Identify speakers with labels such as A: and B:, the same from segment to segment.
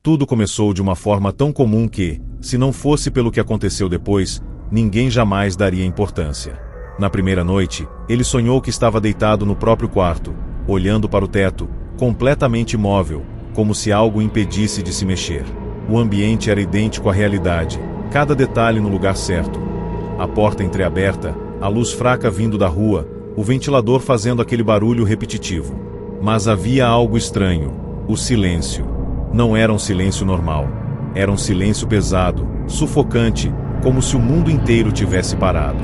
A: Tudo começou de uma forma tão comum que, se não fosse pelo que aconteceu depois, ninguém jamais daria importância. Na primeira noite, ele sonhou que estava deitado no próprio quarto, olhando para o teto, completamente imóvel, como se algo o impedisse de se mexer. O ambiente era idêntico à realidade, cada detalhe no lugar certo. A porta entreaberta, a luz fraca vindo da rua, o ventilador fazendo aquele barulho repetitivo. Mas havia algo estranho: o silêncio. Não era um silêncio normal. Era um silêncio pesado, sufocante, como se o mundo inteiro tivesse parado.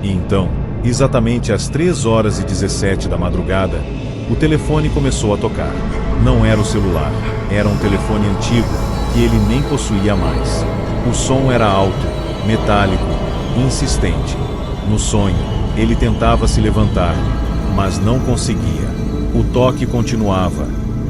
A: E então, exatamente às 3h17 da madrugada, o telefone começou a tocar. Não era o celular, era um telefone antigo, que ele nem possuía mais. O som era alto, metálico, insistente. No sonho, ele tentava se levantar, mas não conseguia. O toque continuava,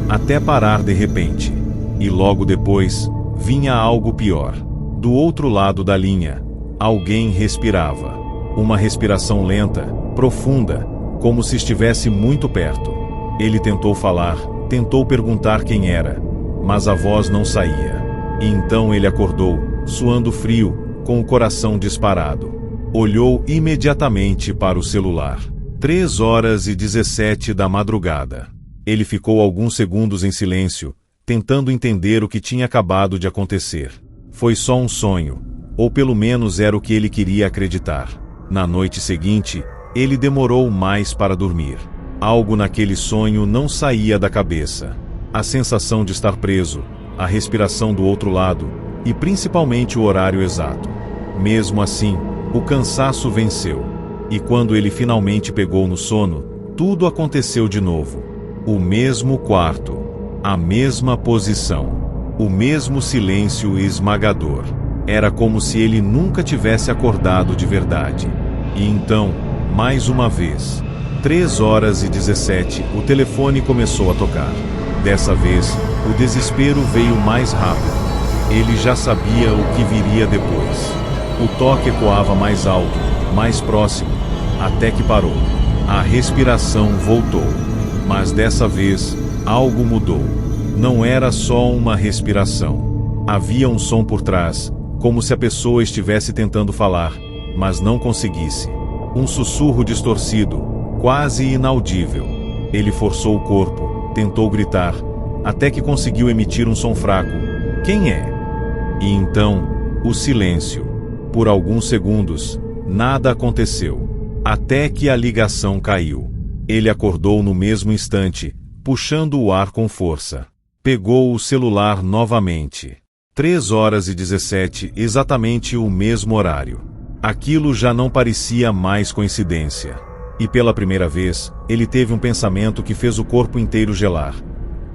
A: até parar de repente. E logo depois, vinha algo pior. Do outro lado da linha, alguém respirava. Uma respiração lenta, profunda, como se estivesse muito perto. Ele tentou falar, tentou perguntar quem era, mas a voz não saía. E então ele acordou, suando frio, com o coração disparado. Olhou imediatamente para o celular. 3h17 da madrugada. Ele ficou alguns segundos em silêncio, tentando entender o que tinha acabado de acontecer. Foi só um sonho, ou pelo menos era o que ele queria acreditar. Na noite seguinte, ele demorou mais para dormir. Algo naquele sonho não saía da cabeça. A sensação de estar preso, a respiração do outro lado, e principalmente o horário exato. Mesmo assim, o cansaço venceu. E quando ele finalmente pegou no sono, tudo aconteceu de novo. O mesmo quarto. A mesma posição, o mesmo silêncio esmagador. Era como se ele nunca tivesse acordado de verdade. E então, mais uma vez, 3h17, o telefone começou a tocar. Dessa vez, o desespero veio mais rápido. Ele já sabia o que viria depois. O toque ecoava mais alto, mais próximo, até que parou. A respiração voltou. Mas dessa vez, algo mudou. Não era só uma respiração. Havia um som por trás, como se a pessoa estivesse tentando falar, mas não conseguisse. Um sussurro distorcido, quase inaudível. Ele forçou o corpo, tentou gritar, até que conseguiu emitir um som fraco. Quem é? E então, o silêncio. Por alguns segundos, nada aconteceu. Até que a ligação caiu. Ele acordou no mesmo instante, puxando o ar com força. Pegou o celular novamente. 3h17, exatamente o mesmo horário. Aquilo já não parecia mais coincidência. E pela primeira vez, ele teve um pensamento que fez o corpo inteiro gelar.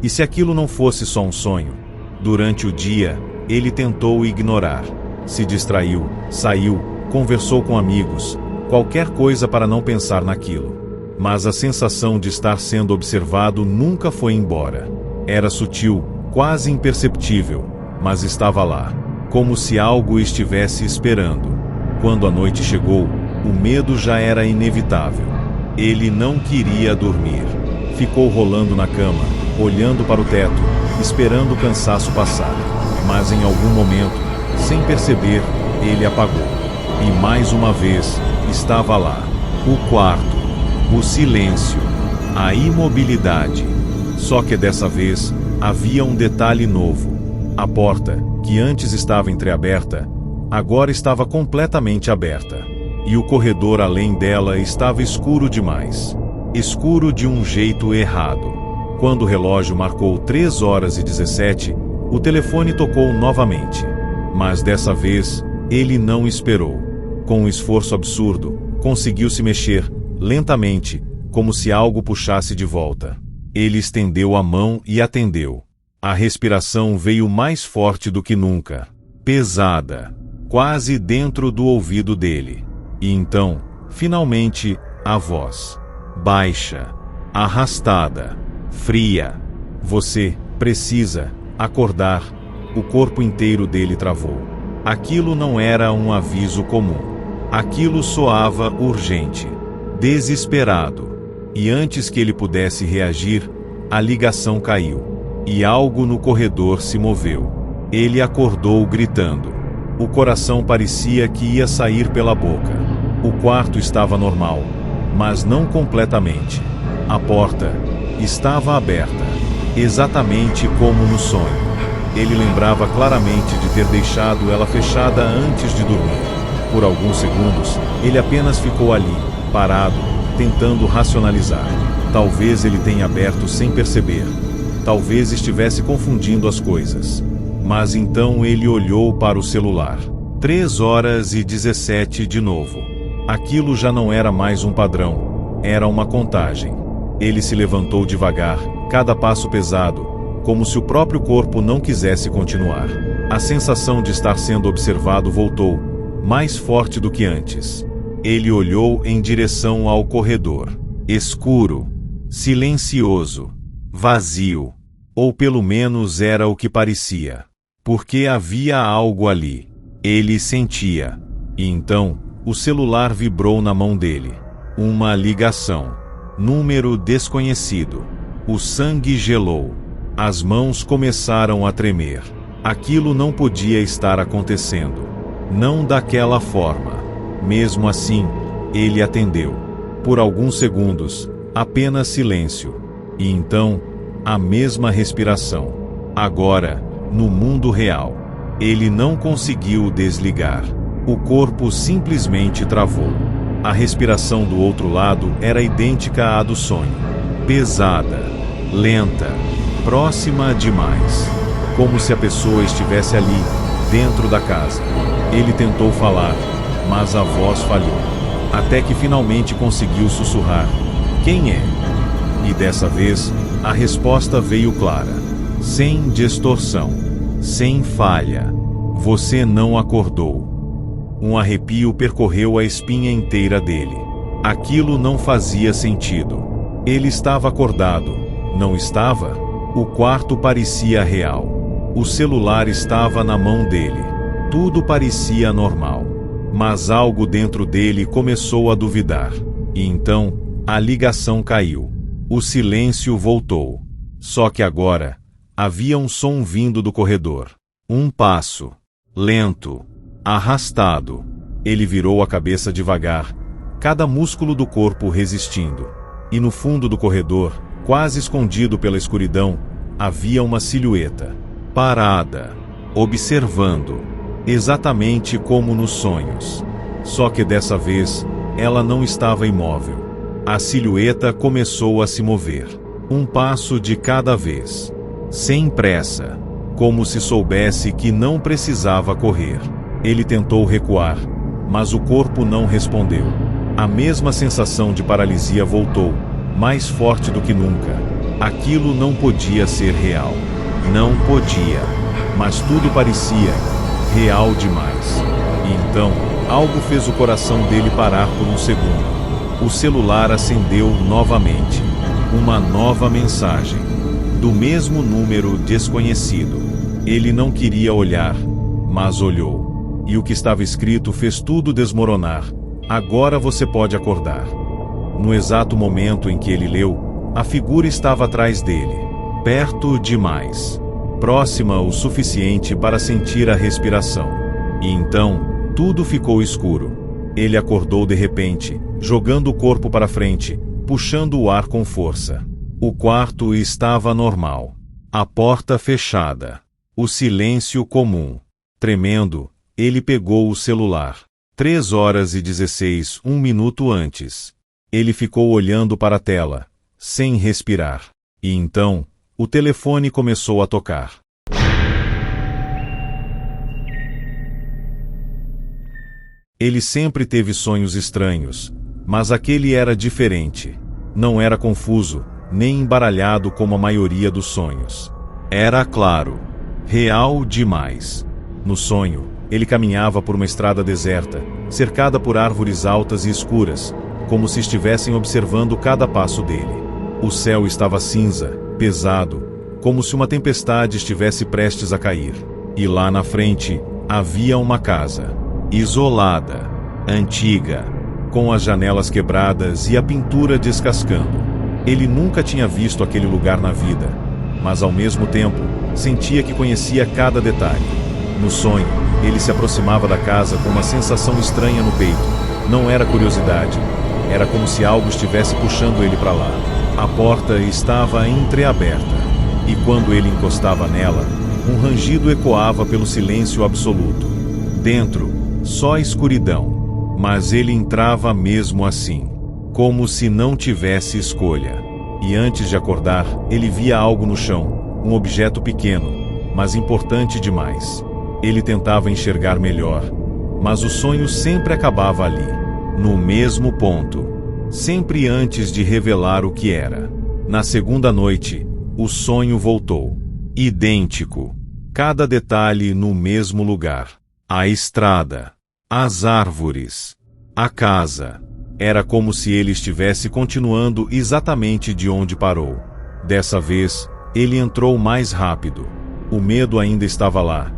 A: E se aquilo não fosse só um sonho? Durante o dia, ele tentou ignorar. Se distraiu, saiu, conversou com amigos, qualquer coisa para não pensar naquilo. Mas a sensação de estar sendo observado nunca foi embora. Era sutil, quase imperceptível, mas estava lá, como se algo estivesse esperando. Quando a noite chegou, o medo já era inevitável. Ele não queria dormir. Ficou rolando na cama, olhando para o teto, esperando o cansaço passar. Mas em algum momento, sem perceber, ele apagou. E mais uma vez, estava lá. O quarto, o silêncio, a imobilidade. Só que dessa vez, havia um detalhe novo. A porta, que antes estava entreaberta, agora estava completamente aberta. E o corredor além dela estava escuro demais. Escuro de um jeito errado. Quando o relógio marcou 3h17, o telefone tocou novamente. Mas dessa vez, ele não esperou. Com um esforço absurdo, conseguiu se mexer, lentamente, como se algo puxasse de volta. Ele estendeu a mão e atendeu. A respiração veio mais forte do que nunca. Pesada. Quase dentro do ouvido dele. E então, finalmente, a voz. Baixa. Arrastada. Fria. Você precisa acordar. O corpo inteiro dele travou. Aquilo não era um aviso comum. Aquilo soava urgente, desesperado. E antes que ele pudesse reagir, a ligação caiu. E algo no corredor se moveu. Ele acordou gritando. O coração parecia que ia sair pela boca. O quarto estava normal, mas não completamente. A porta estava aberta, exatamente como no sonho. Ele lembrava claramente de ter deixado ela fechada antes de dormir. Por alguns segundos, ele apenas ficou ali, parado, tentando racionalizar. Talvez ele tenha aberto sem perceber. Talvez estivesse confundindo as coisas. Mas então ele olhou para o celular. 3h17 de novo. Aquilo já não era mais um padrão. Era uma contagem. Ele se levantou devagar, cada passo pesado, como se o próprio corpo não quisesse continuar. A sensação de estar sendo observado voltou, mais forte do que antes. Ele olhou em direção ao corredor. Escuro, silencioso, vazio. Ou pelo menos era o que parecia. Porque havia algo ali. Ele sentia. E então, o celular vibrou na mão dele. Uma ligação. Número desconhecido. O sangue gelou. As mãos começaram a tremer. Aquilo não podia estar acontecendo. Não daquela forma. Mesmo assim, ele atendeu. Por alguns segundos, apenas silêncio. E então, a mesma respiração. Agora, no mundo real. Ele não conseguiu desligar. O corpo simplesmente travou. A respiração do outro lado era idêntica à do sonho. Pesada, lenta, próxima demais. Como se a pessoa estivesse ali, dentro da casa. Ele tentou falar, mas a voz falhou. Até que finalmente conseguiu sussurrar: "Quem é?" E dessa vez, a resposta veio clara. Sem distorção. Sem falha. Você não acordou. Um arrepio percorreu a espinha inteira dele. Aquilo não fazia sentido. Ele estava acordado. Não estava? O quarto parecia real. O celular estava na mão dele. Tudo parecia normal. Mas algo dentro dele começou a duvidar. E então, a ligação caiu. O silêncio voltou. Só que agora, havia um som vindo do corredor. Um passo. Lento. Arrastado. Ele virou a cabeça devagar, cada músculo do corpo resistindo. E no fundo do corredor, quase escondido pela escuridão, havia uma silhueta. Parada. Observando. Exatamente como nos sonhos. Só que dessa vez, ela não estava imóvel. A silhueta começou a se mover. Um passo de cada vez. Sem pressa. Como se soubesse que não precisava correr. Ele tentou recuar, mas o corpo não respondeu. A mesma sensação de paralisia voltou, mais forte do que nunca. Aquilo não podia ser real. Não podia. Mas tudo parecia real demais. E então, algo fez o coração dele parar por um segundo. O celular acendeu novamente. Uma nova mensagem. Do mesmo número desconhecido. Ele não queria olhar, mas olhou. E o que estava escrito fez tudo desmoronar. Agora você pode acordar. No exato momento em que ele leu, a figura estava atrás dele. Perto demais. Próxima o suficiente para sentir a respiração. E então, tudo ficou escuro. Ele acordou de repente, jogando o corpo para frente, puxando o ar com força. O quarto estava normal. A porta fechada. O silêncio comum. Tremendo, ele pegou o celular. 3h16, um minuto antes. Ele ficou olhando para a tela, sem respirar. E então, o telefone começou a tocar. Ele sempre teve sonhos estranhos, mas aquele era diferente. Não era confuso, nem embaralhado como a maioria dos sonhos. Era claro. Real demais. No sonho, ele caminhava por uma estrada deserta, cercada por árvores altas e escuras, como se estivessem observando cada passo dele. O céu estava cinza, pesado, como se uma tempestade estivesse prestes a cair. E lá na frente, Havia uma casa, isolada, antiga, com as janelas quebradas e a pintura descascando. Ele nunca tinha visto aquele lugar na vida, mas ao mesmo tempo, sentia que conhecia cada detalhe. No sonho, ele se aproximava da casa com uma sensação estranha no peito. Não era curiosidade, era como se algo estivesse puxando ele para lá. A porta estava entreaberta, e quando ele encostava nela, um rangido ecoava pelo silêncio absoluto. Dentro, só escuridão, mas ele entrava mesmo assim, como se não tivesse escolha. E antes de acordar, ele via algo no chão, um objeto pequeno, mas importante demais. Ele tentava enxergar melhor, mas o sonho sempre acabava ali, no mesmo ponto, sempre antes de revelar o que era. Na segunda noite, o sonho voltou, idêntico, cada detalhe no mesmo lugar. A estrada, as árvores, a casa. Era como se ele estivesse continuando exatamente de onde parou. Dessa vez, ele entrou mais rápido. O medo ainda estava lá,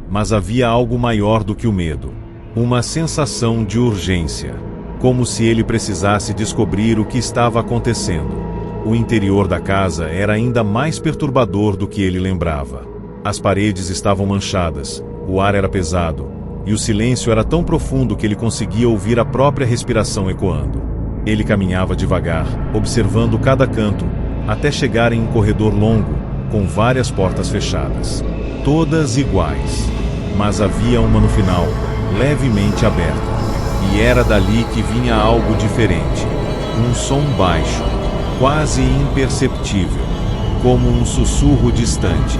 A: mas havia algo maior do que o medo. Uma sensação de urgência, como se ele precisasse descobrir o que estava acontecendo. O interior da casa era ainda mais perturbador do que ele lembrava. As paredes estavam manchadas, o ar era pesado, e o silêncio era tão profundo que ele conseguia ouvir a própria respiração ecoando. Ele caminhava devagar, observando cada canto, até chegar em um corredor longo, com várias portas fechadas. Todas iguais, mas havia uma no final, levemente aberta. E era dali que vinha algo diferente. Um som baixo, quase imperceptível, como um sussurro distante.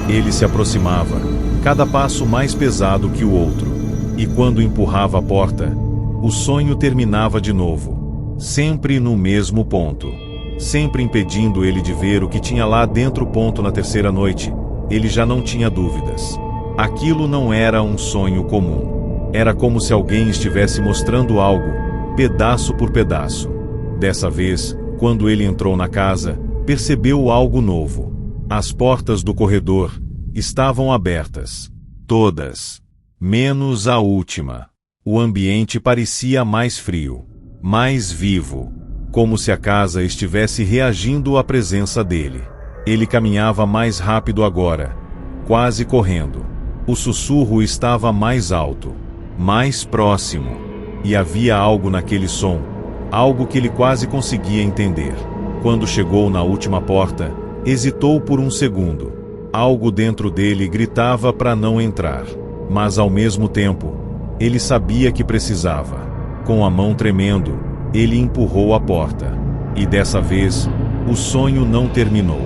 A: Ele se aproximava, cada passo mais pesado que o outro. E quando empurrava a porta, o sonho terminava de novo, sempre no mesmo ponto, sempre impedindo ele de ver o que tinha lá dentro. Na terceira noite, ele já não tinha dúvidas. Aquilo não era um sonho comum. Era como se alguém estivesse mostrando algo, pedaço por pedaço. Dessa vez, quando ele entrou na casa, percebeu algo novo. As portas do corredor estavam abertas, todas, menos a última. O ambiente parecia mais frio, mais vivo, como se a casa estivesse reagindo à presença dele. Ele caminhava mais rápido agora, quase correndo. O sussurro estava mais alto, mais próximo, e havia algo naquele som, algo que ele quase conseguia entender. Quando chegou na última porta, hesitou por um segundo. Algo dentro dele gritava para não entrar. Mas ao mesmo tempo, ele sabia que precisava. Com a mão tremendo, ele empurrou a porta. E dessa vez, o sonho não terminou.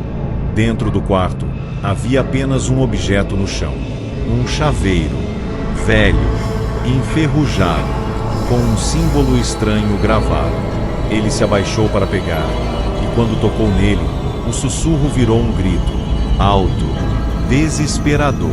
A: Dentro do quarto, havia apenas um objeto no chão. Um chaveiro, velho, enferrujado, com um símbolo estranho gravado. Ele se abaixou para pegar, e quando tocou nele, o sussurro virou um grito, alto, desesperador.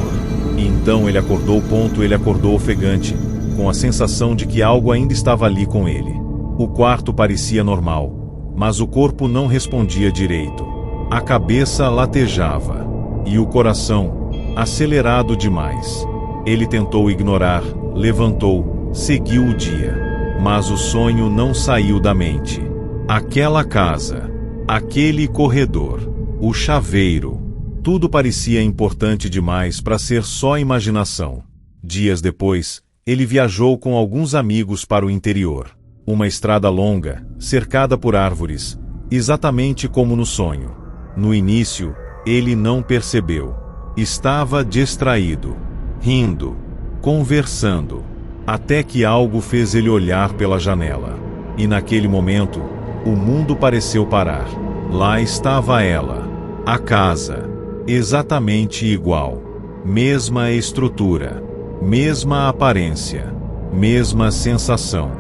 A: E então ele acordou. Ele acordou ofegante, com a sensação de que algo ainda estava ali com ele. O quarto parecia normal, mas o corpo não respondia direito. A cabeça latejava, e o coração, acelerado demais. Ele tentou ignorar, levantou, seguiu o dia. Mas o sonho não saiu da mente. Aquela casa, aquele corredor, o chaveiro, tudo parecia importante demais para ser só imaginação. Dias depois, ele viajou com alguns amigos para o interior. Uma estrada longa, cercada por árvores, exatamente como no sonho. No início, ele não percebeu. Estava distraído, rindo, conversando, até que algo fez ele olhar pela janela. E naquele momento, o mundo pareceu parar. Lá estava ela, a casa, exatamente igual, mesma estrutura, mesma aparência, mesma sensação.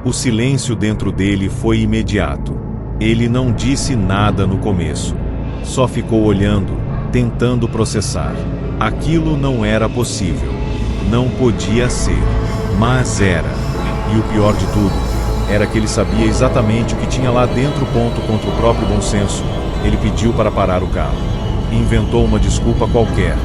A: O silêncio dentro dele foi imediato. Ele não disse nada no começo, só ficou olhando, tentando processar. Aquilo não era possível, não podia ser, mas era. E o pior de tudo, era que ele sabia exatamente o que tinha lá dentro. Contra o próprio bom senso, ele pediu para parar o carro. Inventou uma desculpa qualquer.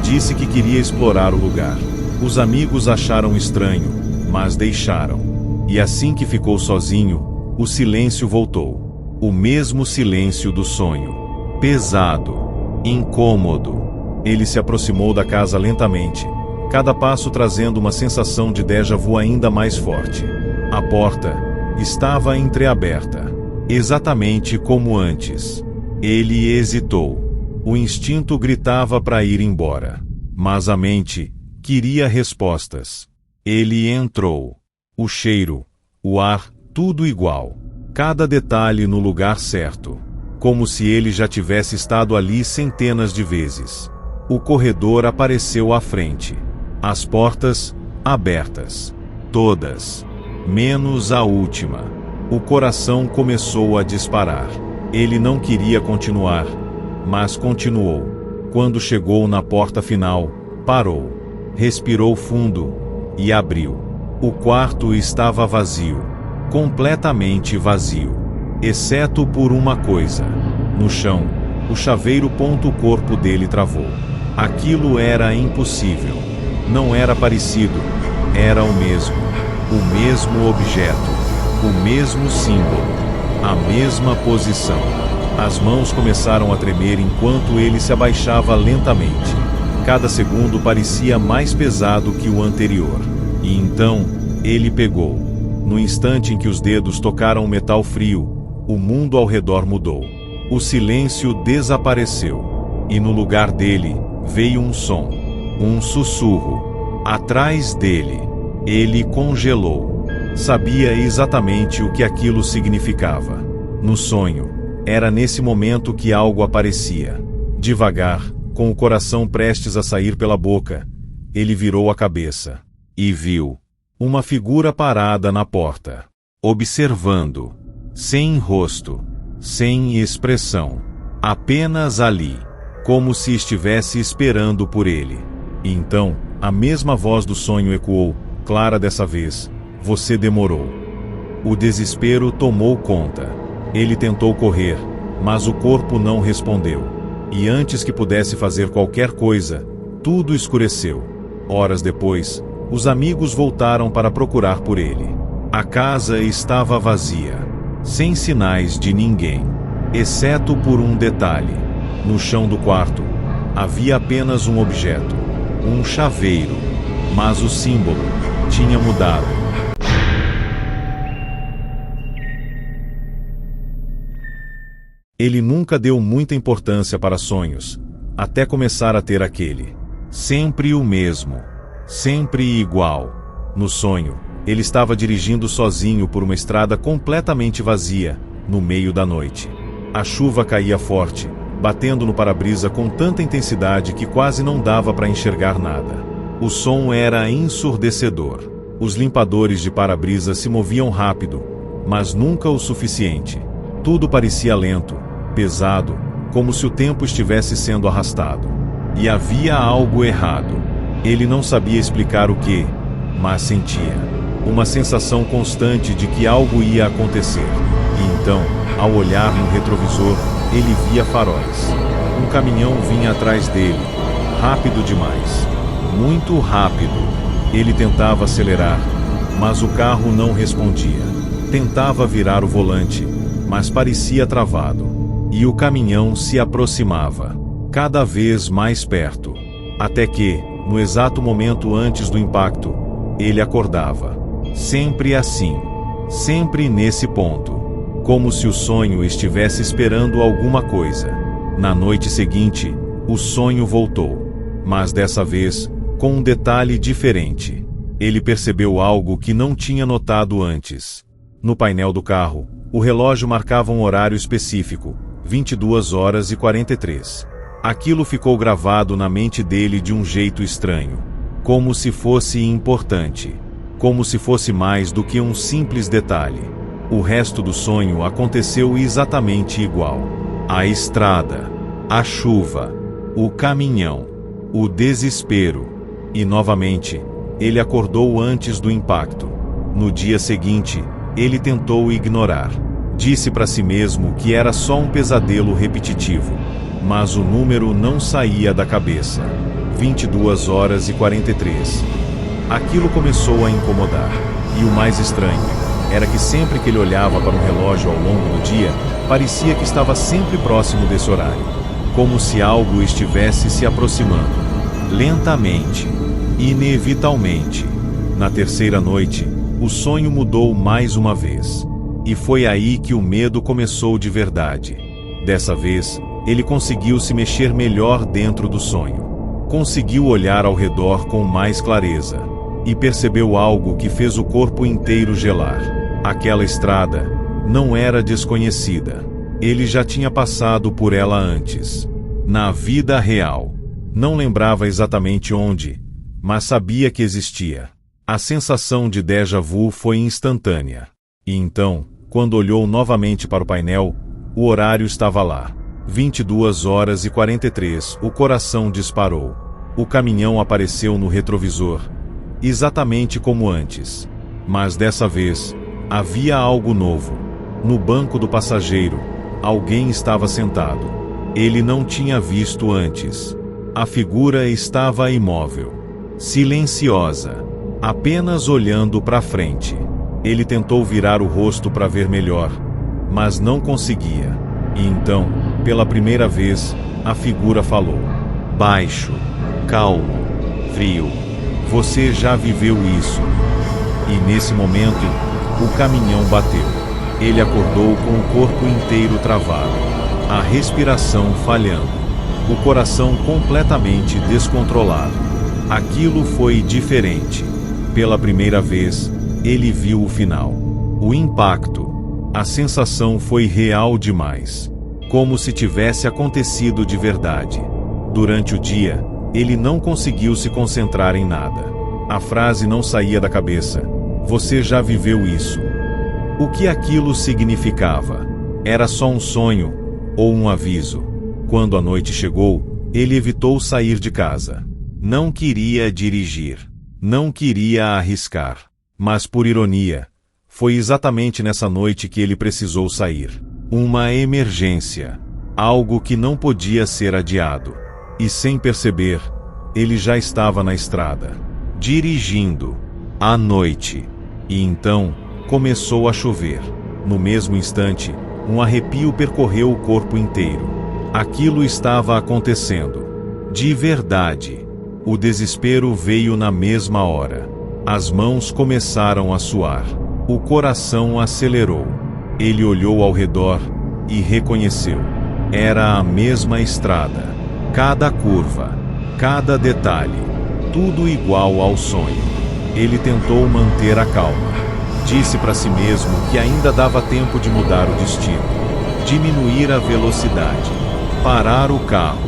A: Disse que queria explorar o lugar. Os amigos acharam estranho, mas deixaram. E assim que ficou sozinho, o silêncio voltou. O mesmo silêncio do sonho. Pesado. Incômodo. Ele se aproximou da casa lentamente, cada passo trazendo uma sensação de déjà vu ainda mais forte. A porta estava entreaberta, exatamente como antes. Ele hesitou. O instinto gritava para ir embora, mas a mente queria respostas. Ele entrou. O cheiro, o ar, tudo igual. Cada detalhe no lugar certo. Como se ele já tivesse estado ali centenas de vezes. O corredor apareceu à frente. As portas, abertas. Todas. Menos a última. O coração começou a disparar. Ele não queria continuar, mas continuou. Quando chegou na porta final, parou. Respirou fundo e abriu. O quarto estava vazio. Completamente vazio. Exceto por uma coisa. No chão, o chaveiro. O corpo dele travou. Aquilo era impossível. Não era parecido. Era o mesmo. O mesmo objeto. O mesmo símbolo. A mesma posição. As mãos começaram a tremer enquanto ele se abaixava lentamente. Cada segundo parecia mais pesado que o anterior. E então, ele pegou. No instante em que os dedos tocaram o metal frio, o mundo ao redor mudou. O silêncio desapareceu. E no lugar dele, veio um som. Um sussurro. Atrás dele. Ele congelou. Sabia exatamente o que aquilo significava. No sonho, era nesse momento que algo aparecia. Devagar, com o coração prestes a sair pela boca, ele virou a cabeça. E viu uma figura parada na porta, observando, sem rosto, sem expressão, apenas ali, como se estivesse esperando por ele. E então, a mesma voz do sonho ecoou, clara dessa vez: "Você demorou." O desespero tomou conta. Ele tentou correr, mas o corpo não respondeu. E antes que pudesse fazer qualquer coisa, tudo escureceu. Horas depois, os amigos voltaram para procurar por ele. A casa estava vazia, sem sinais de ninguém, exceto por um detalhe. No chão do quarto, havia apenas um objeto, um chaveiro, mas o símbolo tinha mudado. Ele nunca deu muita importância para sonhos, até começar a ter aquele. Sempre o mesmo. Sempre igual. No sonho, ele estava dirigindo sozinho por uma estrada completamente vazia, no meio da noite. A chuva caía forte, batendo no para-brisa com tanta intensidade que quase não dava para enxergar nada. O som era ensurdecedor. Os limpadores de para-brisa se moviam rápido, mas nunca o suficiente. Tudo parecia lento, pesado, como se o tempo estivesse sendo arrastado. E havia algo errado. Ele não sabia explicar o que, mas sentia uma sensação constante de que algo ia acontecer. E então, ao olhar no retrovisor, ele via faróis. Um caminhão vinha atrás dele, rápido demais. Muito rápido. Ele tentava acelerar, mas o carro não respondia. Tentava virar o volante, mas parecia travado. E o caminhão se aproximava, cada vez mais perto. Até que, no exato momento antes do impacto, ele acordava. Sempre assim. Sempre nesse ponto. Como se o sonho estivesse esperando alguma coisa. Na noite seguinte, o sonho voltou. Mas dessa vez, com um detalhe diferente. Ele percebeu algo que não tinha notado antes. No painel do carro, o relógio marcava um horário específico, 22h43. Aquilo ficou gravado na mente dele de um jeito estranho. Como se fosse importante. Como se fosse mais do que um simples detalhe. O resto do sonho aconteceu exatamente igual. A estrada, a chuva, o caminhão, o desespero. E novamente, ele acordou antes do impacto. No dia seguinte, ele tentou ignorar. Disse para si mesmo que era só um pesadelo repetitivo. Mas o número não saía da cabeça. 22h43. Aquilo começou a incomodar. E o mais estranho era que sempre que ele olhava para um relógio ao longo do dia, parecia que estava sempre próximo desse horário, como se algo estivesse se aproximando. Lentamente, inevitavelmente. Na terceira noite, o sonho mudou mais uma vez. E foi aí que o medo começou de verdade. Dessa vez, ele conseguiu se mexer melhor dentro do sonho. Conseguiu olhar ao redor com mais clareza. E percebeu algo que fez o corpo inteiro gelar. Aquela estrada não era desconhecida. Ele já tinha passado por ela antes. Na vida real. Não lembrava exatamente onde, mas sabia que existia. A sensação de déjà vu foi instantânea. E então, quando olhou novamente para o painel, o horário estava lá. 22h43, o coração disparou. O caminhão apareceu no retrovisor, exatamente como antes. Mas dessa vez, havia algo novo. No banco do passageiro, alguém estava sentado. Ele não tinha visto antes. A figura estava imóvel, silenciosa, apenas olhando para frente. Ele tentou virar o rosto para ver melhor, mas não conseguia. E então, pela primeira vez, a figura falou. Baixo, calmo, frio. Você já viveu isso. E nesse momento, o caminhão bateu. Ele acordou com o corpo inteiro travado, a respiração falhando. O coração completamente descontrolado. Aquilo foi diferente. Pela primeira vez, ele viu o final. O impacto. A sensação foi real demais. Como se tivesse acontecido de verdade. Durante o dia, ele não conseguiu se concentrar em nada. A frase não saía da cabeça. Você já viveu isso. O que aquilo significava? Era só um sonho ou um aviso? Quando a noite chegou, ele evitou sair de casa. Não queria dirigir. Não queria arriscar. Mas, por ironia, foi exatamente nessa noite que ele precisou sair. Uma emergência. Algo que não podia ser adiado. E sem perceber, ele já estava na estrada. Dirigindo. À noite. E então, começou a chover. No mesmo instante, um arrepio percorreu o corpo inteiro. Aquilo estava acontecendo. De verdade. O desespero veio na mesma hora. As mãos começaram a suar. O coração acelerou. Ele olhou ao redor e reconheceu. Era a mesma estrada. Cada curva, cada detalhe, tudo igual ao sonho. Ele tentou manter a calma. Disse para si mesmo que ainda dava tempo de mudar o destino. Diminuir a velocidade. Parar o carro,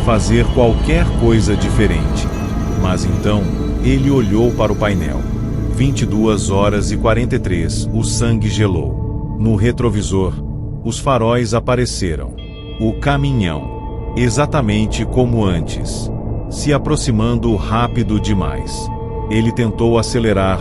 A: fazer qualquer coisa diferente. Mas então, ele olhou para o painel. 22h43, o sangue gelou. No retrovisor, os faróis apareceram. O caminhão, exatamente como antes, se aproximando rápido demais. Ele tentou acelerar,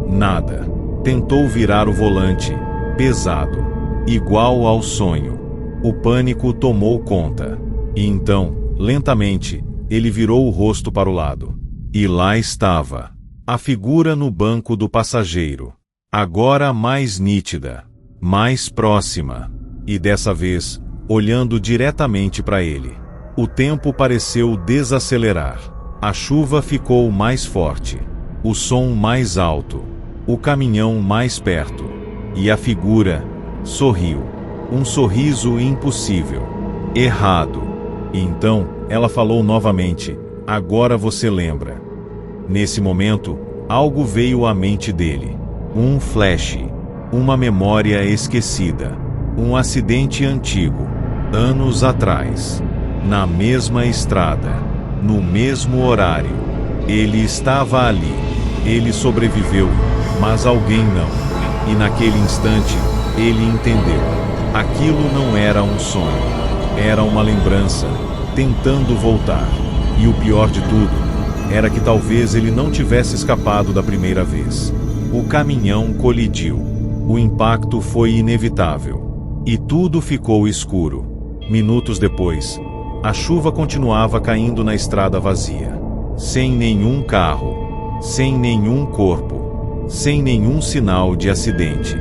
A: nada. Tentou virar o volante, pesado, igual ao sonho. O pânico tomou conta. E então, lentamente, ele virou o rosto para o lado. E lá estava. A figura no banco do passageiro. Agora mais nítida. Mais próxima. E dessa vez, olhando diretamente para ele. O tempo pareceu desacelerar. A chuva ficou mais forte. O som mais alto. O caminhão mais perto. E a figura sorriu. Um sorriso impossível. Errado. E então, ela falou novamente. Agora você lembra. Nesse momento, algo veio à mente dele. Um flash. Uma memória esquecida. Um acidente antigo. Anos atrás. Na mesma estrada. No mesmo horário. Ele estava ali. Ele sobreviveu, mas alguém não. E naquele instante, ele entendeu. Aquilo não era um sonho. Era uma lembrança, tentando voltar. E o pior de tudo, era que talvez ele não tivesse escapado da primeira vez. O caminhão colidiu. O impacto foi inevitável. E tudo ficou escuro. Minutos depois, a chuva continuava caindo na estrada vazia. Sem nenhum carro. sem nenhum corpo, sem nenhum sinal de acidente,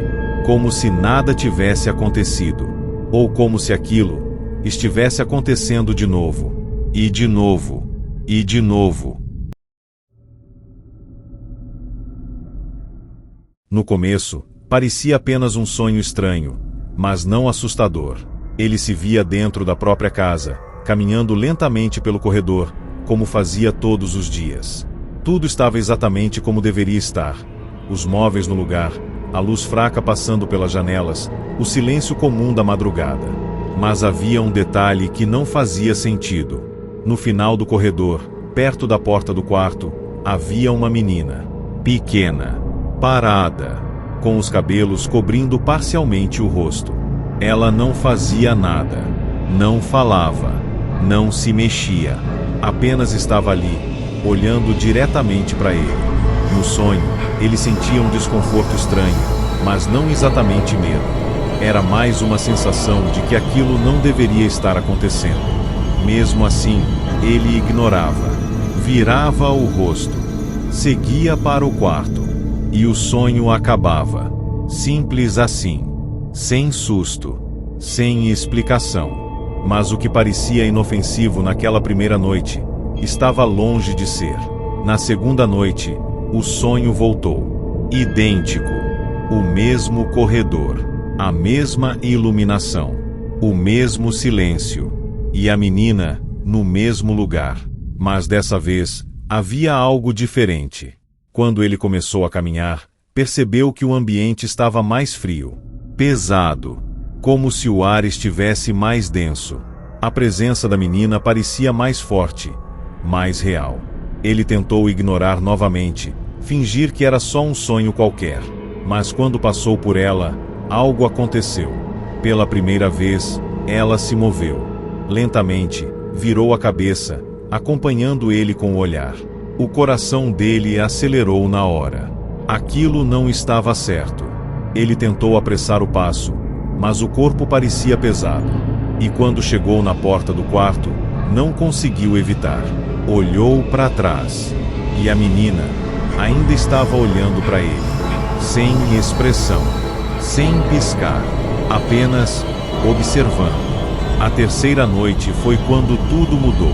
A: como se nada tivesse acontecido, ou como se aquilo estivesse acontecendo de novo, e de novo, e de novo. No começo, parecia apenas um sonho estranho, mas não assustador. Ele se via dentro da própria casa, caminhando lentamente pelo corredor, como fazia todos os dias. Tudo estava exatamente como deveria estar. Os móveis no lugar, a luz fraca passando pelas janelas, o silêncio comum da madrugada. Mas havia um detalhe que não fazia sentido. No final do corredor, perto da porta do quarto, havia uma menina, pequena, parada, com os cabelos cobrindo parcialmente o rosto. Ela não fazia nada, não falava, não se mexia, apenas estava ali, olhando diretamente para ele. No sonho, ele sentia um desconforto estranho, mas não exatamente medo. Era mais uma sensação de que aquilo não deveria estar acontecendo. Mesmo assim, ele ignorava, virava o rosto, seguia para o quarto, e o sonho acabava. Simples assim, sem susto, sem explicação. Mas o que parecia inofensivo naquela primeira noite, estava longe de ser. Na segunda noite, o sonho voltou. Idêntico. O mesmo corredor. A mesma iluminação, o mesmo silêncio, e a menina no mesmo lugar. Mas dessa vez, havia algo diferente. Quando ele começou a caminhar, percebeu que o ambiente estava mais frio, pesado, como se o ar estivesse mais denso. A presença da menina parecia mais forte, mais real. Ele tentou ignorar novamente, fingir que era só um sonho qualquer. Mas quando passou por ela, algo aconteceu. Pela primeira vez, ela se moveu. Lentamente, virou a cabeça, acompanhando ele com o olhar. O coração dele acelerou na hora. Aquilo não estava certo. Ele tentou apressar o passo, mas o corpo parecia pesado. E quando chegou na porta do quarto, não conseguiu evitar. Olhou para trás. E a menina ainda estava olhando para ele, sem expressão. Sem piscar, apenas observando. A terceira noite foi quando tudo mudou.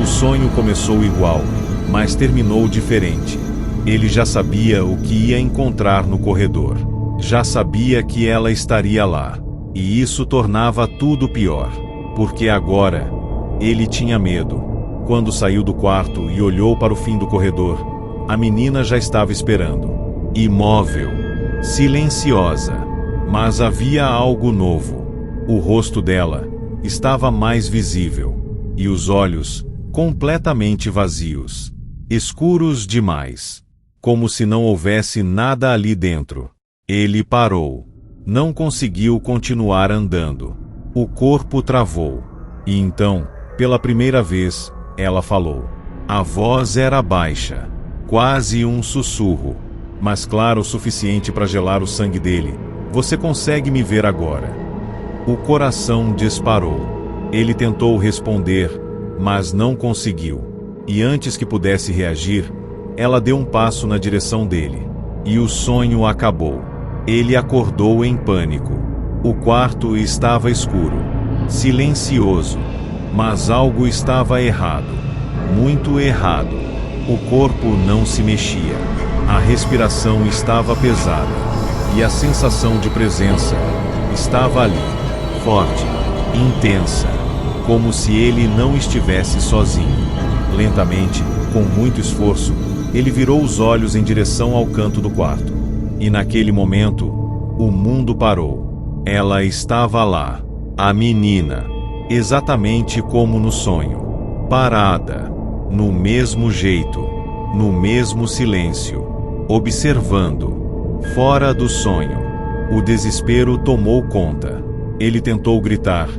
A: O sonho começou igual, mas terminou diferente. Ele já sabia o que ia encontrar no corredor. Já sabia que ela estaria lá. E isso tornava tudo pior. Porque agora, ele tinha medo. Quando saiu do quarto e olhou para o fim do corredor, a menina já estava esperando. Imóvel. Silenciosa. Mas havia algo novo. O rosto dela estava mais visível. E os olhos completamente vazios. Escuros demais. Como se não houvesse nada ali dentro. Ele parou. Não conseguiu continuar andando. O corpo travou. E então, pela primeira vez, ela falou. A voz era baixa. Quase um sussurro. Mas claro o suficiente para gelar o sangue dele. Você consegue me ver agora? O coração disparou. Ele tentou responder, mas não conseguiu. E antes que pudesse reagir, ela deu um passo na direção dele. E o sonho acabou. Ele acordou em pânico. O quarto estava escuro, silencioso. Mas algo estava errado. Muito errado. O corpo não se mexia. A respiração estava pesada. E a sensação de presença estava ali, forte, intensa, como se ele não estivesse sozinho. Lentamente, com muito esforço, ele virou os olhos em direção ao canto do quarto. E naquele momento, o mundo parou. Ela estava lá, a menina, exatamente como no sonho, parada, no mesmo jeito, no mesmo silêncio, observando. Fora do sonho. O desespero tomou conta. Ele tentou gritar,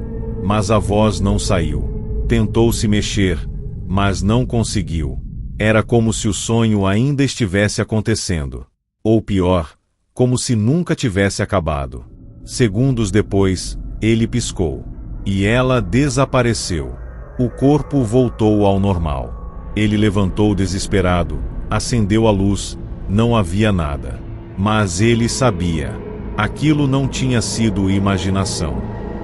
A: mas a voz não saiu. Tentou se mexer, mas não conseguiu. Era como se o sonho ainda estivesse acontecendo. Ou pior, como se nunca tivesse acabado. Segundos depois, ele piscou. E ela desapareceu. O corpo voltou ao normal. Ele levantou desesperado, Acendeu a luz, não havia nada. Mas ele sabia. Aquilo não tinha sido imaginação.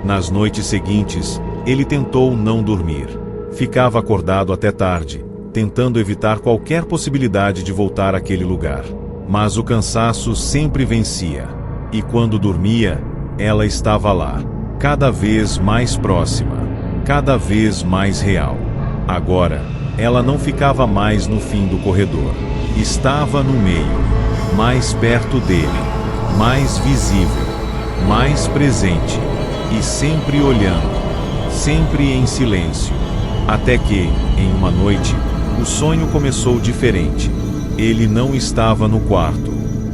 A: Nas noites seguintes, ele tentou não dormir. Ficava acordado até tarde, tentando evitar qualquer possibilidade de voltar àquele lugar. Mas o cansaço sempre vencia. E quando dormia, ela estava lá, cada vez mais próxima, cada vez mais real. Agora, ela não ficava mais no fim do corredor. Estava no meio, mais perto dele, mais visível, mais presente, e sempre olhando, sempre em silêncio. Até que, em uma noite, o sonho começou diferente. Ele não estava no quarto,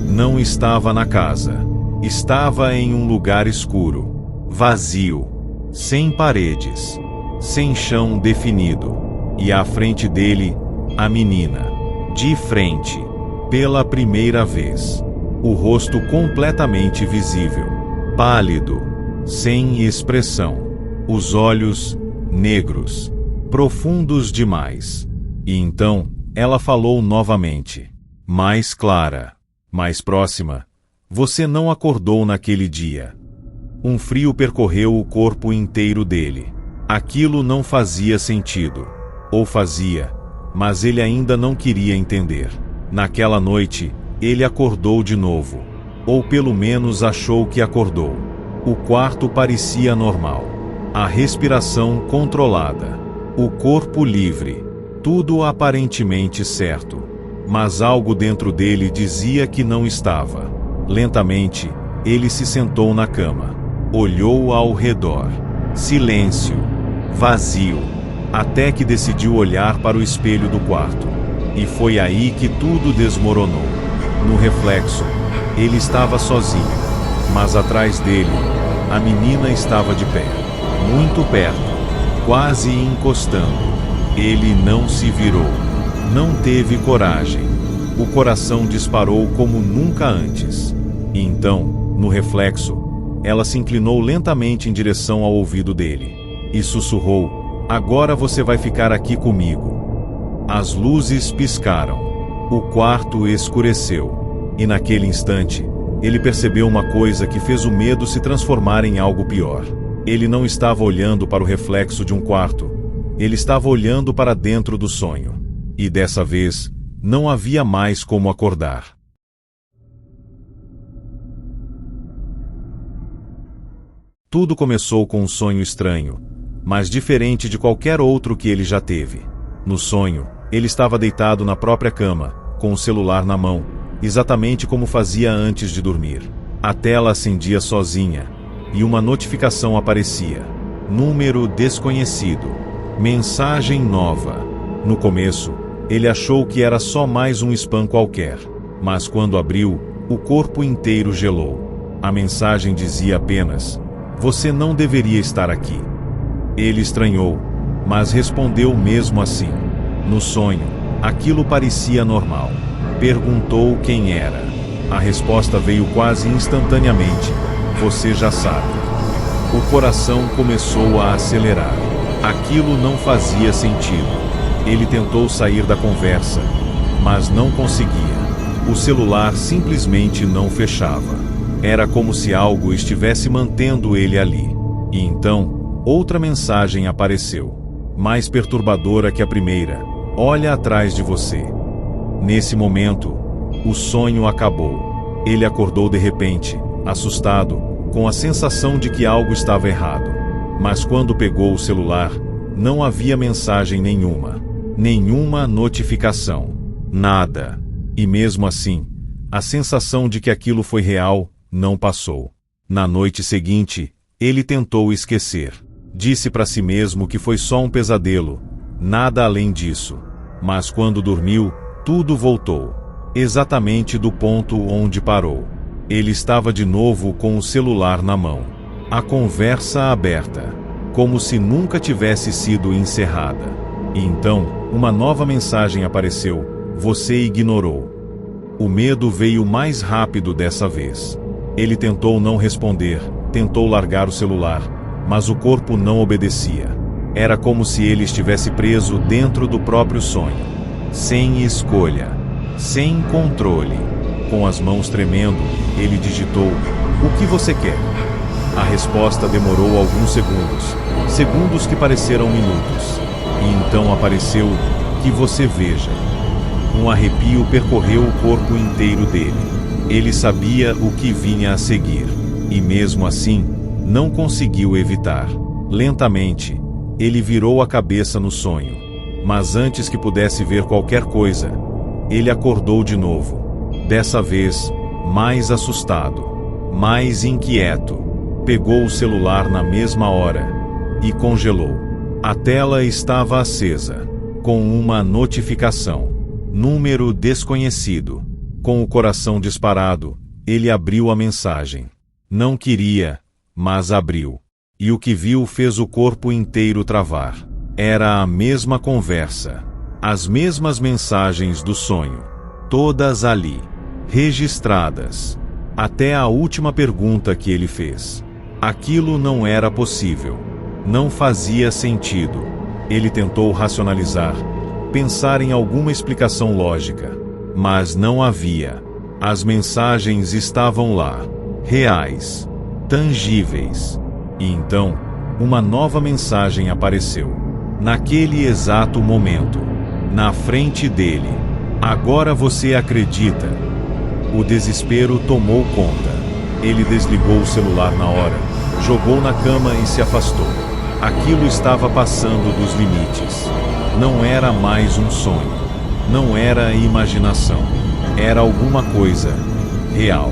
A: não estava na casa. Estava em um lugar escuro, vazio, sem paredes, sem chão definido. E à frente dele, a menina. De frente, pela primeira vez. O rosto completamente visível, pálido, sem expressão. Os olhos negros, profundos demais. E então, ela falou novamente, mais clara, mais próxima. Você não acordou naquele dia. Um frio percorreu o corpo inteiro dele. Aquilo não fazia sentido. Ou fazia, mas ele ainda não queria entender. Naquela noite, ele acordou de novo. Ou pelo menos achou que acordou. O quarto parecia normal. A respiração controlada. O corpo livre. Tudo aparentemente certo. Mas algo dentro dele dizia que não estava. Lentamente, ele se sentou na cama. Olhou ao redor. Silêncio. Vazio. Até que decidiu olhar para o espelho do quarto. E foi aí que tudo desmoronou. No reflexo, ele estava sozinho. Mas atrás dele, a menina estava de pé. Muito perto. Quase encostando. Ele não se virou. Não teve coragem. O coração disparou como nunca antes. E então, no reflexo, ela se inclinou lentamente em direção ao ouvido dele. E sussurrou, agora você vai ficar aqui comigo. As luzes piscaram. O quarto escureceu. E naquele instante, ele percebeu uma coisa que fez o medo se transformar em algo pior. Ele não estava olhando para o reflexo de um quarto. Ele estava olhando para dentro do sonho. E dessa vez, não havia mais como acordar. Tudo começou com um sonho estranho, mas diferente de qualquer outro que ele já teve. No sonho, ele estava deitado na própria cama, com o celular na mão, exatamente como fazia antes de dormir. A tela acendia sozinha, e uma notificação aparecia. Número desconhecido. Mensagem nova. No começo, ele achou que era só mais um spam qualquer, mas quando abriu, o corpo inteiro gelou. A mensagem dizia apenas: você não deveria estar aqui. Ele estranhou, mas respondeu mesmo assim. No sonho, aquilo parecia normal. Perguntou quem era. A resposta veio quase instantaneamente: você já sabe. O coração começou a acelerar. Aquilo não fazia sentido. Ele tentou sair da conversa, mas não conseguia. O celular simplesmente não fechava. Era como se algo estivesse mantendo ele ali. E então, outra mensagem apareceu, mais perturbadora que a primeira: olha atrás de você. Nesse momento, o sonho acabou. Ele acordou de repente, assustado, com a sensação de que algo estava errado. Mas quando pegou o celular, não havia mensagem nenhuma. Nenhuma notificação. Nada. E mesmo assim, a sensação de que aquilo foi real não passou. Na noite seguinte, ele tentou esquecer. Disse para si mesmo que foi só um pesadelo, nada além disso. Mas quando dormiu, tudo voltou. Exatamente do ponto onde parou. Ele estava de novo com o celular na mão. A conversa aberta, como se nunca tivesse sido encerrada. E então, uma nova mensagem apareceu: você ignorou. O medo veio mais rápido dessa vez. Ele tentou não responder, tentou largar o celular, mas o corpo não obedecia. Era como se ele estivesse preso dentro do próprio sonho. Sem escolha. sem controle. Com as mãos tremendo, ele digitou: "O que você quer?" A resposta demorou alguns segundos, segundos que pareceram minutos. E então apareceu: "Que você veja." Um arrepio percorreu o corpo inteiro dele. Ele sabia o que vinha a seguir, e mesmo assim, não conseguiu evitar. Lentamente, ele virou a cabeça no sonho. Mas antes que pudesse ver qualquer coisa, ele acordou de novo. Dessa vez, mais assustado, mais inquieto. Pegou o celular na mesma hora e congelou. A tela estava acesa, com uma notificação. Número desconhecido. Com o coração disparado, ele abriu a mensagem. Não queria, mas abriu. E o que viu fez o corpo inteiro travar. Era a mesma conversa, as mesmas mensagens do sonho, todas ali, registradas. Até a última pergunta que ele fez. Aquilo não era possível. Não fazia sentido. Ele tentou racionalizar, pensar em alguma explicação lógica, mas não havia. As mensagens estavam lá, reais, tangíveis. E então, uma nova mensagem apareceu. Naquele exato momento, na frente dele. Agora você acredita? O desespero tomou conta. Ele desligou o celular na hora, jogou na cama e se afastou. Aquilo estava passando dos limites. Não era mais um sonho. Não era imaginação. Era alguma coisa real.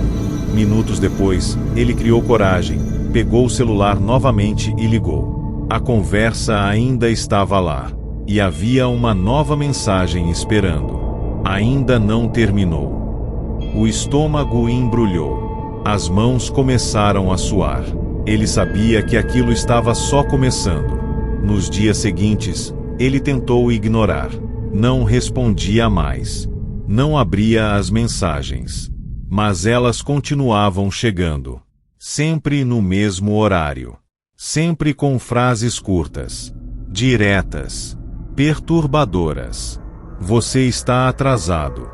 A: Minutos depois, ele criou coragem, pegou o celular novamente e ligou. A conversa ainda estava lá. E havia uma nova mensagem esperando. Ainda não terminou. O estômago embrulhou. As mãos começaram a suar. Ele sabia que aquilo estava só começando. Nos dias seguintes, ele tentou ignorar. Não respondia mais. Não abria as mensagens. Mas elas continuavam chegando. Sempre no mesmo horário. Sempre com frases curtas, diretas, perturbadoras. Você está atrasado.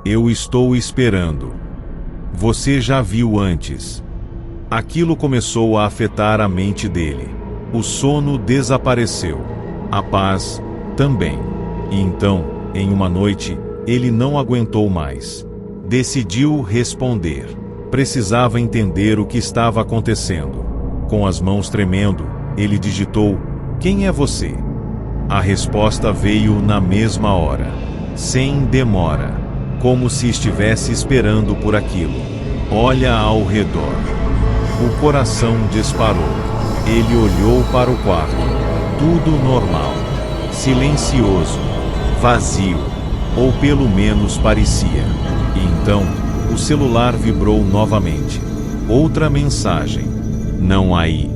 A: Eu estou esperando. Você já viu antes. Aquilo começou a afetar a mente dele. O sono desapareceu. A paz também. E então, em uma noite, ele não aguentou mais. Decidiu responder. Precisava entender o que estava acontecendo. Com as mãos tremendo, ele digitou: "Quem é você?" A resposta veio na mesma hora, sem demora, como se estivesse esperando por aquilo. Olha ao redor. O coração disparou. Ele olhou para o quarto. Tudo normal. Silencioso. Vazio. Ou pelo menos parecia. E então, o celular vibrou novamente. Outra mensagem. Não aí.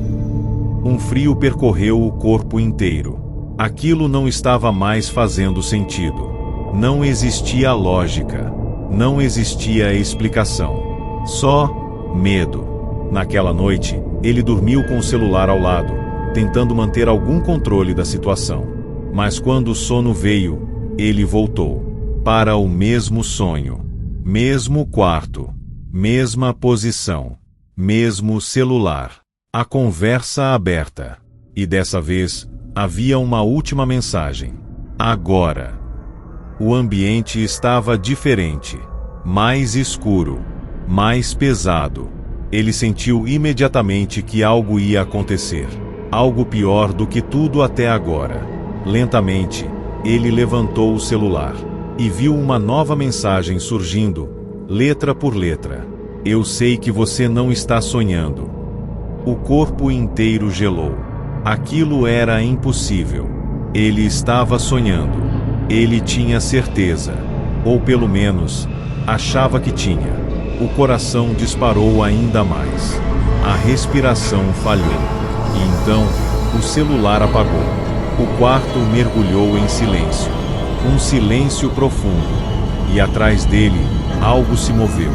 A: Um frio percorreu o corpo inteiro. Aquilo não estava mais fazendo sentido. Não existia lógica. Não existia explicação. Só medo. Naquela noite, ele dormiu com o celular ao lado, tentando manter algum controle da situação. Mas quando o sono veio, ele voltou. Para o mesmo sonho. Mesmo quarto. Mesma posição. Mesmo celular. A conversa aberta. E dessa vez, havia uma última mensagem. Agora. O ambiente estava diferente. Mais escuro. Mais pesado. Ele sentiu imediatamente que algo ia acontecer. Algo pior do que tudo até agora. Lentamente, ele levantou o celular. E viu uma nova mensagem surgindo, letra por letra. Eu sei que você não está sonhando. O corpo inteiro gelou. Aquilo era impossível. Ele estava sonhando. Ele tinha certeza. Ou pelo menos, achava que tinha. O coração disparou ainda mais. A respiração falhou. E então, o celular apagou. O quarto mergulhou em silêncio. Um silêncio profundo. E atrás dele, algo se moveu.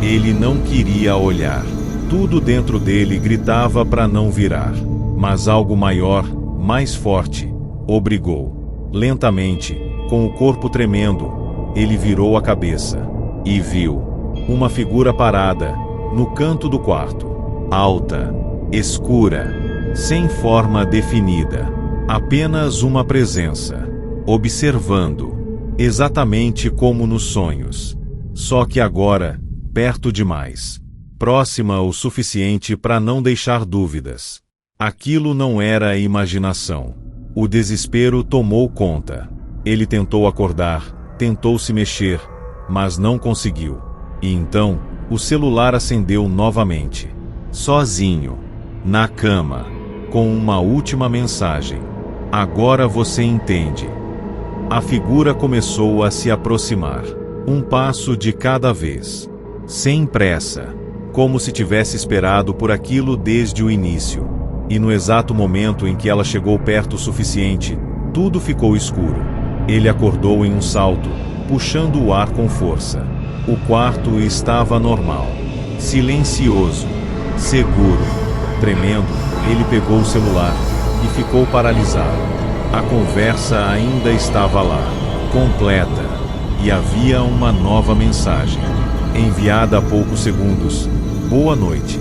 A: Ele não queria olhar. Tudo dentro dele gritava para não virar. Mas algo maior, mais forte, obrigou. Lentamente, com o corpo tremendo, ele virou a cabeça e viu uma figura parada no canto do quarto, alta, escura, sem forma definida, apenas uma presença, observando, exatamente como nos sonhos, só que agora, perto demais, próxima o suficiente para não deixar dúvidas. Aquilo não era imaginação. O desespero tomou conta. Ele tentou acordar, tentou se mexer, mas não conseguiu. E então, o celular acendeu novamente. Sozinho, na cama, com uma última mensagem. Agora você entende. A figura começou a se aproximar, um passo de cada vez, sem pressa, como se tivesse esperado por aquilo desde o início. E no exato momento em que ela chegou perto o suficiente, tudo ficou escuro. Ele acordou em um salto, puxando o ar com força. O quarto estava normal, silencioso, seguro. Tremendo, ele pegou o celular e ficou paralisado. A conversa ainda estava lá, completa, e havia uma nova mensagem, enviada há poucos segundos. Boa noite.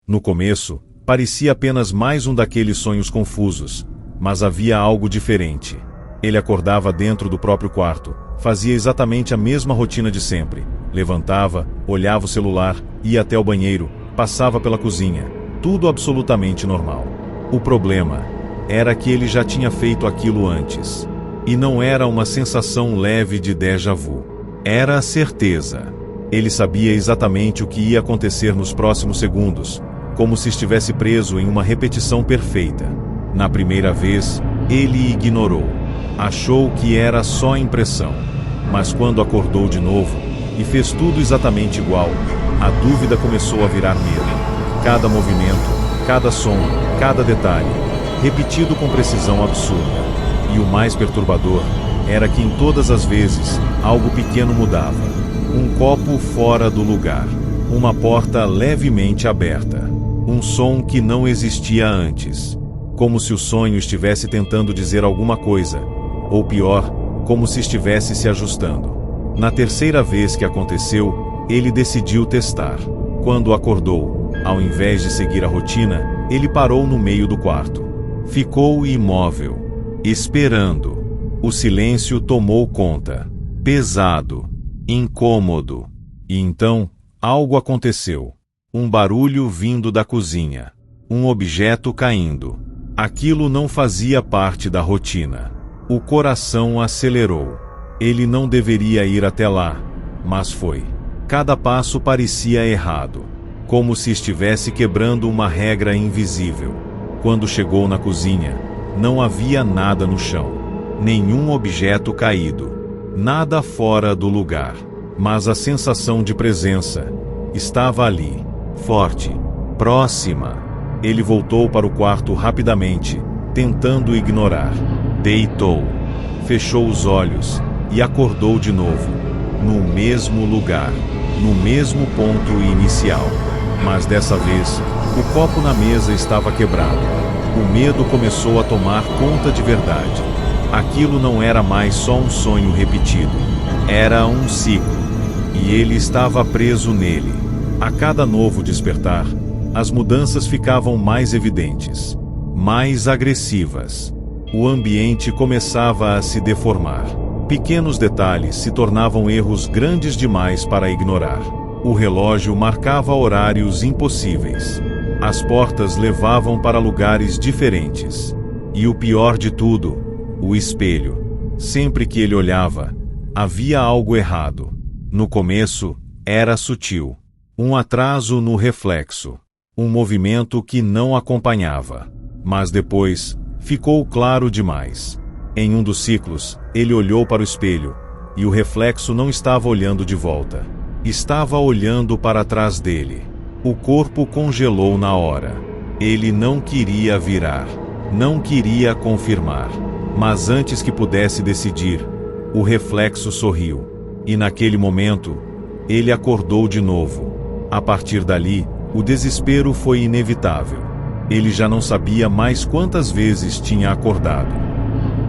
A: No começo, parecia apenas mais um daqueles sonhos confusos, mas havia algo diferente. Ele acordava dentro do próprio quarto, fazia exatamente a mesma rotina de sempre. Levantava, olhava o celular, ia até o banheiro, passava pela cozinha. Tudo absolutamente normal. O problema era que ele já tinha feito aquilo antes. E não era uma sensação leve de déjà vu. Era a certeza. Ele sabia exatamente o que ia acontecer nos próximos segundos, como se estivesse preso em uma repetição perfeita. Na primeira vez, ele ignorou. Achou que era só impressão. Mas quando acordou de novo, e fez tudo exatamente igual, a dúvida começou a virar medo. Cada movimento, cada som, cada detalhe, repetido com precisão absurda. E o mais perturbador era que em todas as vezes, algo pequeno mudava. Um copo fora do lugar, uma porta levemente aberta, um som que não existia antes, como se o sonho estivesse tentando dizer alguma coisa, ou pior, como se estivesse se ajustando. Na terceira vez que aconteceu, ele decidiu testar. Quando acordou, ao invés de seguir a rotina, ele parou no meio do quarto. Ficou imóvel, esperando. O silêncio tomou conta. Pesado, incômodo. E então, algo aconteceu. Um barulho vindo da cozinha. Um objeto caindo. Aquilo não fazia parte da rotina. O coração acelerou. Ele não deveria ir até lá, mas foi. Cada passo parecia errado, como se estivesse quebrando uma regra invisível. Quando chegou na cozinha, não havia nada no chão, nenhum objeto caído, nada fora do lugar. Mas a sensação de presença estava ali, forte, próxima. Ele voltou para o quarto rapidamente, tentando ignorar. Deitou, fechou os olhos e acordou de novo, no mesmo lugar, no mesmo ponto inicial. Mas dessa vez, o copo na mesa estava quebrado. O medo começou a tomar conta de verdade. Aquilo não era mais só um sonho repetido. Era um ciclo. E ele estava preso nele. A cada novo despertar, as mudanças ficavam mais evidentes, mais agressivas. O ambiente começava a se deformar. Pequenos detalhes se tornavam erros grandes demais para ignorar. O relógio marcava horários impossíveis. As portas levavam para lugares diferentes. E o pior de tudo, o espelho. Sempre que ele olhava, havia algo errado. No começo, era sutil. Um atraso no reflexo. Um movimento que não acompanhava. Mas depois, ficou claro demais. Em um dos ciclos, ele olhou para o espelho, e o reflexo não estava olhando de volta. Estava olhando para trás dele. O corpo congelou na hora. Ele não queria virar. Não queria confirmar. Mas antes que pudesse decidir, o reflexo sorriu. E naquele momento, ele acordou de novo. A partir dali, o desespero foi inevitável. Ele já não sabia mais quantas vezes tinha acordado.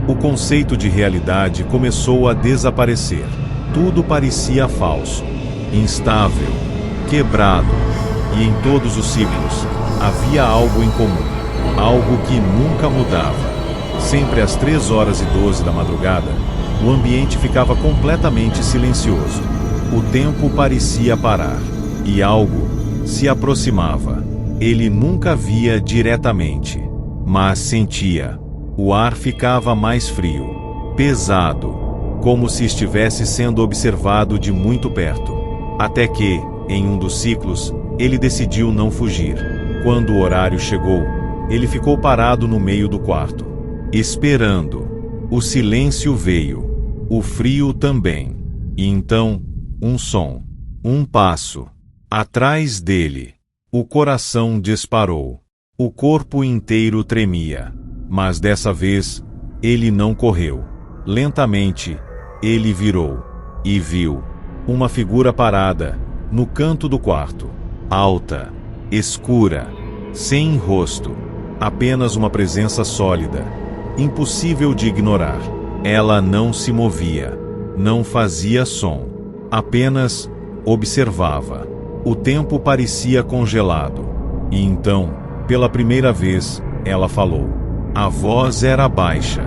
A: O conceito de realidade começou a desaparecer. Tudo parecia falso, instável, quebrado, e em todos os ciclos havia algo em comum, algo que nunca mudava. Sempre às 3h12 da madrugada, o ambiente ficava completamente silencioso. O tempo parecia parar, e algo se aproximava. Ele nunca via diretamente, mas sentia. O ar ficava mais frio, pesado, como se estivesse sendo observado de muito perto. Até que, em um dos ciclos, ele decidiu não fugir. Quando o horário chegou, ele ficou parado no meio do quarto, esperando. O silêncio veio, o frio também. E então, um som, um passo. Atrás dele, o coração disparou. O corpo inteiro tremia. Mas dessa vez, ele não correu. Lentamente, ele virou e viu uma figura parada no canto do quarto. Alta, escura, sem rosto. Apenas uma presença sólida, impossível de ignorar. Ela não se movia, não fazia som. Apenas observava. O tempo parecia congelado. E então, pela primeira vez, ela falou. A voz era baixa,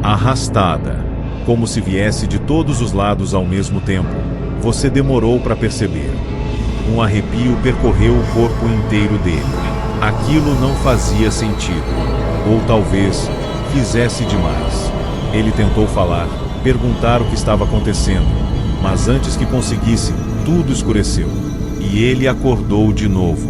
A: arrastada, como se viesse de todos os lados ao mesmo tempo. Você demorou para perceber. Um arrepio percorreu o corpo inteiro dele. Aquilo não fazia sentido. Ou talvez fizesse demais. Ele tentou falar, perguntar o que estava acontecendo, mas antes que conseguisse, tudo escureceu. E ele acordou de novo,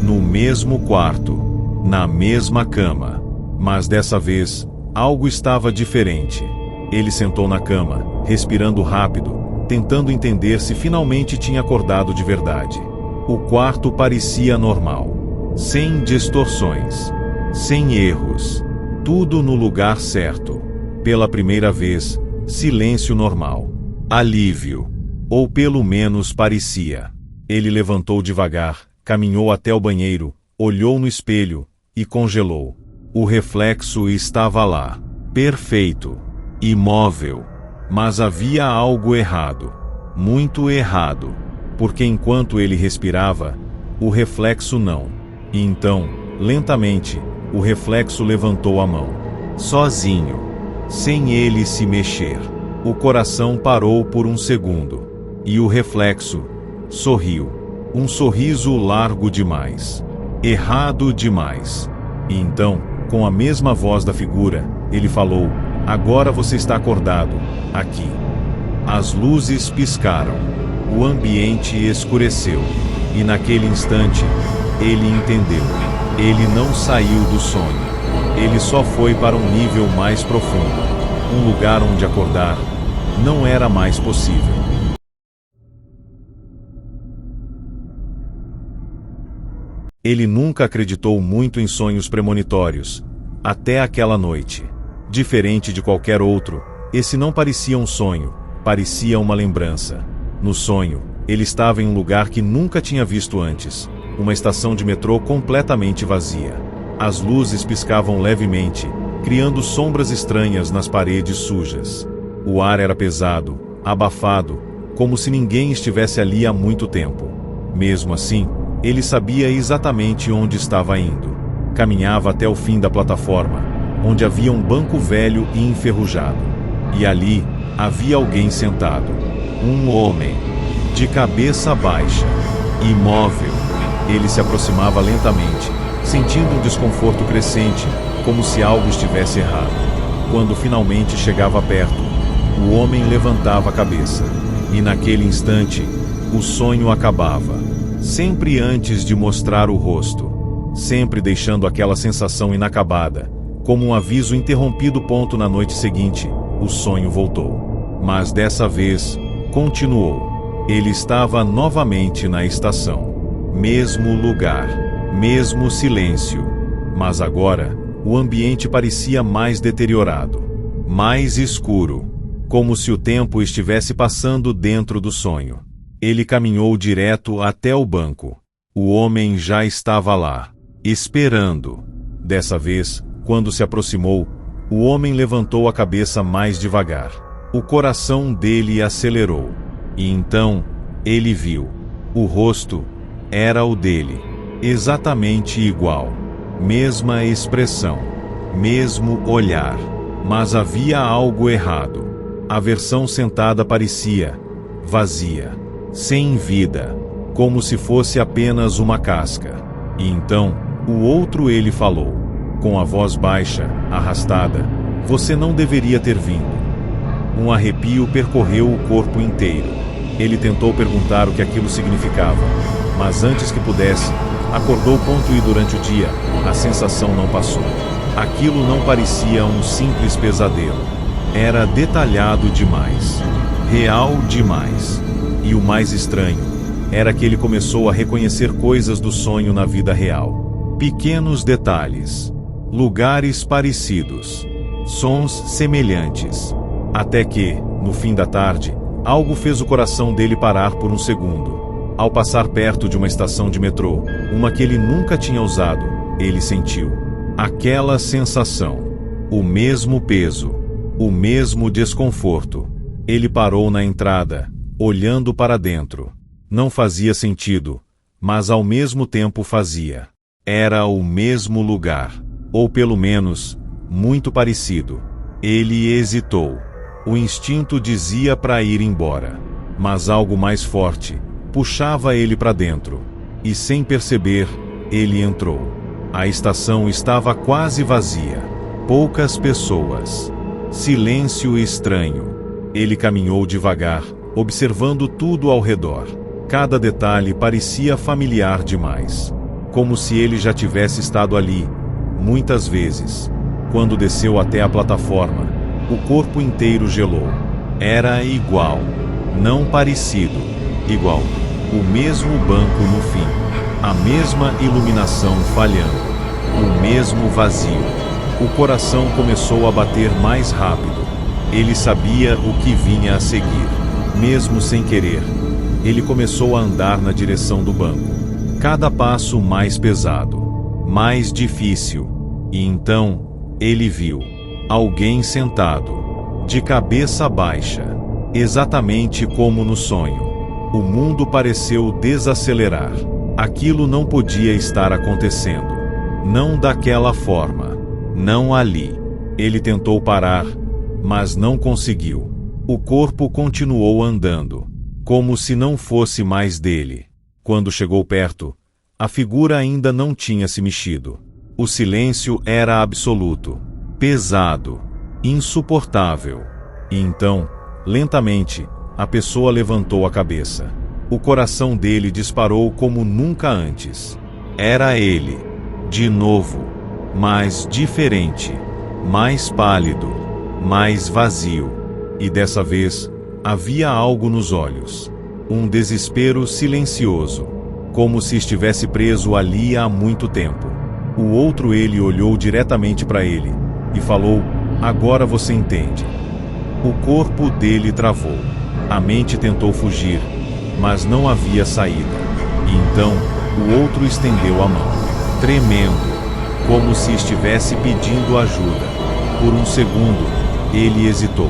A: no mesmo quarto, na mesma cama. Mas dessa vez, algo estava diferente. Ele sentou na cama, respirando rápido, tentando entender se finalmente tinha acordado de verdade. O quarto parecia normal, sem distorções, sem erros, tudo no lugar certo. Pela primeira vez, silêncio normal, alívio, ou pelo menos parecia. Ele levantou devagar, caminhou até o banheiro, olhou no espelho e congelou. O reflexo estava lá, perfeito, imóvel. Mas havia algo errado, muito errado, porque enquanto ele respirava, o reflexo não. E então, lentamente, o reflexo levantou a mão, sozinho, sem ele se mexer. O coração parou por um segundo, e o reflexo sorriu. Um sorriso largo demais, errado demais. E então, com a mesma voz da figura, ele falou: agora você está acordado, aqui. As luzes piscaram, o ambiente escureceu, e naquele instante, ele entendeu. Ele não saiu do sonho, ele só foi para um nível mais profundo, um lugar onde acordar não era mais possível. Ele nunca acreditou muito em sonhos premonitórios, até aquela noite. Diferente de qualquer outro, esse não parecia um sonho, parecia uma lembrança. No sonho, ele estava em um lugar que nunca tinha visto antes, uma estação de metrô completamente vazia. As luzes piscavam levemente, criando sombras estranhas nas paredes sujas. O ar era pesado, abafado, como se ninguém estivesse ali há muito tempo. Mesmo assim, ele sabia exatamente onde estava indo. Caminhava até o fim da plataforma, onde havia um banco velho e enferrujado. E ali, havia alguém sentado. Um homem, de cabeça baixa, imóvel. Ele se aproximava lentamente, sentindo um desconforto crescente, como se algo estivesse errado. Quando finalmente chegava perto, o homem levantava a cabeça. E naquele instante, o sonho acabava. Sempre antes de mostrar o rosto, sempre deixando aquela sensação inacabada, como um aviso interrompido. Na noite seguinte, o sonho voltou. Mas dessa vez, continuou. Ele estava novamente na estação. Mesmo lugar, mesmo silêncio. Mas agora, o ambiente parecia mais deteriorado, mais escuro, como se o tempo estivesse passando dentro do sonho. Ele caminhou direto até o banco. O homem já estava lá, esperando. Dessa vez, quando se aproximou, o homem levantou a cabeça mais devagar. O coração dele acelerou. E então, ele viu. O rosto era o dele. Exatamente igual. Mesma expressão. Mesmo olhar. Mas havia algo errado. A versão sentada parecia vazia. Sem vida. Como se fosse apenas uma casca. E então, o outro ele falou, com a voz baixa, arrastada: "Você não deveria ter vindo." Um arrepio percorreu o corpo inteiro. Ele tentou perguntar o que aquilo significava, mas antes que pudesse, acordou e durante o dia, a sensação não passou. Aquilo não parecia um simples pesadelo. Era detalhado demais. Real demais. E o mais estranho era que ele começou a reconhecer coisas do sonho na vida real. Pequenos detalhes. Lugares parecidos. Sons semelhantes. Até que, no fim da tarde, algo fez o coração dele parar por um segundo. Ao passar perto de uma estação de metrô, uma que ele nunca tinha usado, ele sentiu aquela sensação. O mesmo peso. O mesmo desconforto. Ele parou na entrada, olhando para dentro. Não fazia sentido, mas ao mesmo tempo fazia. Era o mesmo lugar, ou pelo menos, muito parecido. Ele hesitou. O instinto dizia para ir embora, mas algo mais forte puxava ele para dentro. E sem perceber, ele entrou. A estação estava quase vazia. Poucas pessoas. Silêncio estranho. Ele caminhou devagar, observando tudo ao redor. Cada detalhe parecia familiar demais. Como se ele já tivesse estado ali, muitas vezes. Quando desceu até a plataforma, o corpo inteiro gelou. Era igual. Não parecido. Igual. O mesmo banco no fim. A mesma iluminação falhando. O mesmo vazio. O coração começou a bater mais rápido. Ele sabia o que vinha a seguir. Mesmo sem querer, ele começou a andar na direção do banco. Cada passo mais pesado. Mais difícil. E então, ele viu alguém sentado, de cabeça baixa, exatamente como no sonho. O mundo pareceu desacelerar. Aquilo não podia estar acontecendo. Não daquela forma. Não ali. Ele tentou parar, mas não conseguiu. O corpo continuou andando, como se não fosse mais dele. Quando chegou perto, a figura ainda não tinha se mexido. O silêncio era absoluto, pesado, insuportável. E então, lentamente, a pessoa levantou a cabeça. O coração dele disparou como nunca antes. Era ele, de novo, mas diferente, mais pálido, mais vazio. E dessa vez, havia algo nos olhos. Um desespero silencioso, como se estivesse preso ali há muito tempo. O outro ele olhou diretamente para ele e falou: "Agora você entende." O corpo dele travou. A mente tentou fugir, mas não havia saída. E então, o outro estendeu a mão, tremendo, como se estivesse pedindo ajuda. Por um segundo, ele hesitou.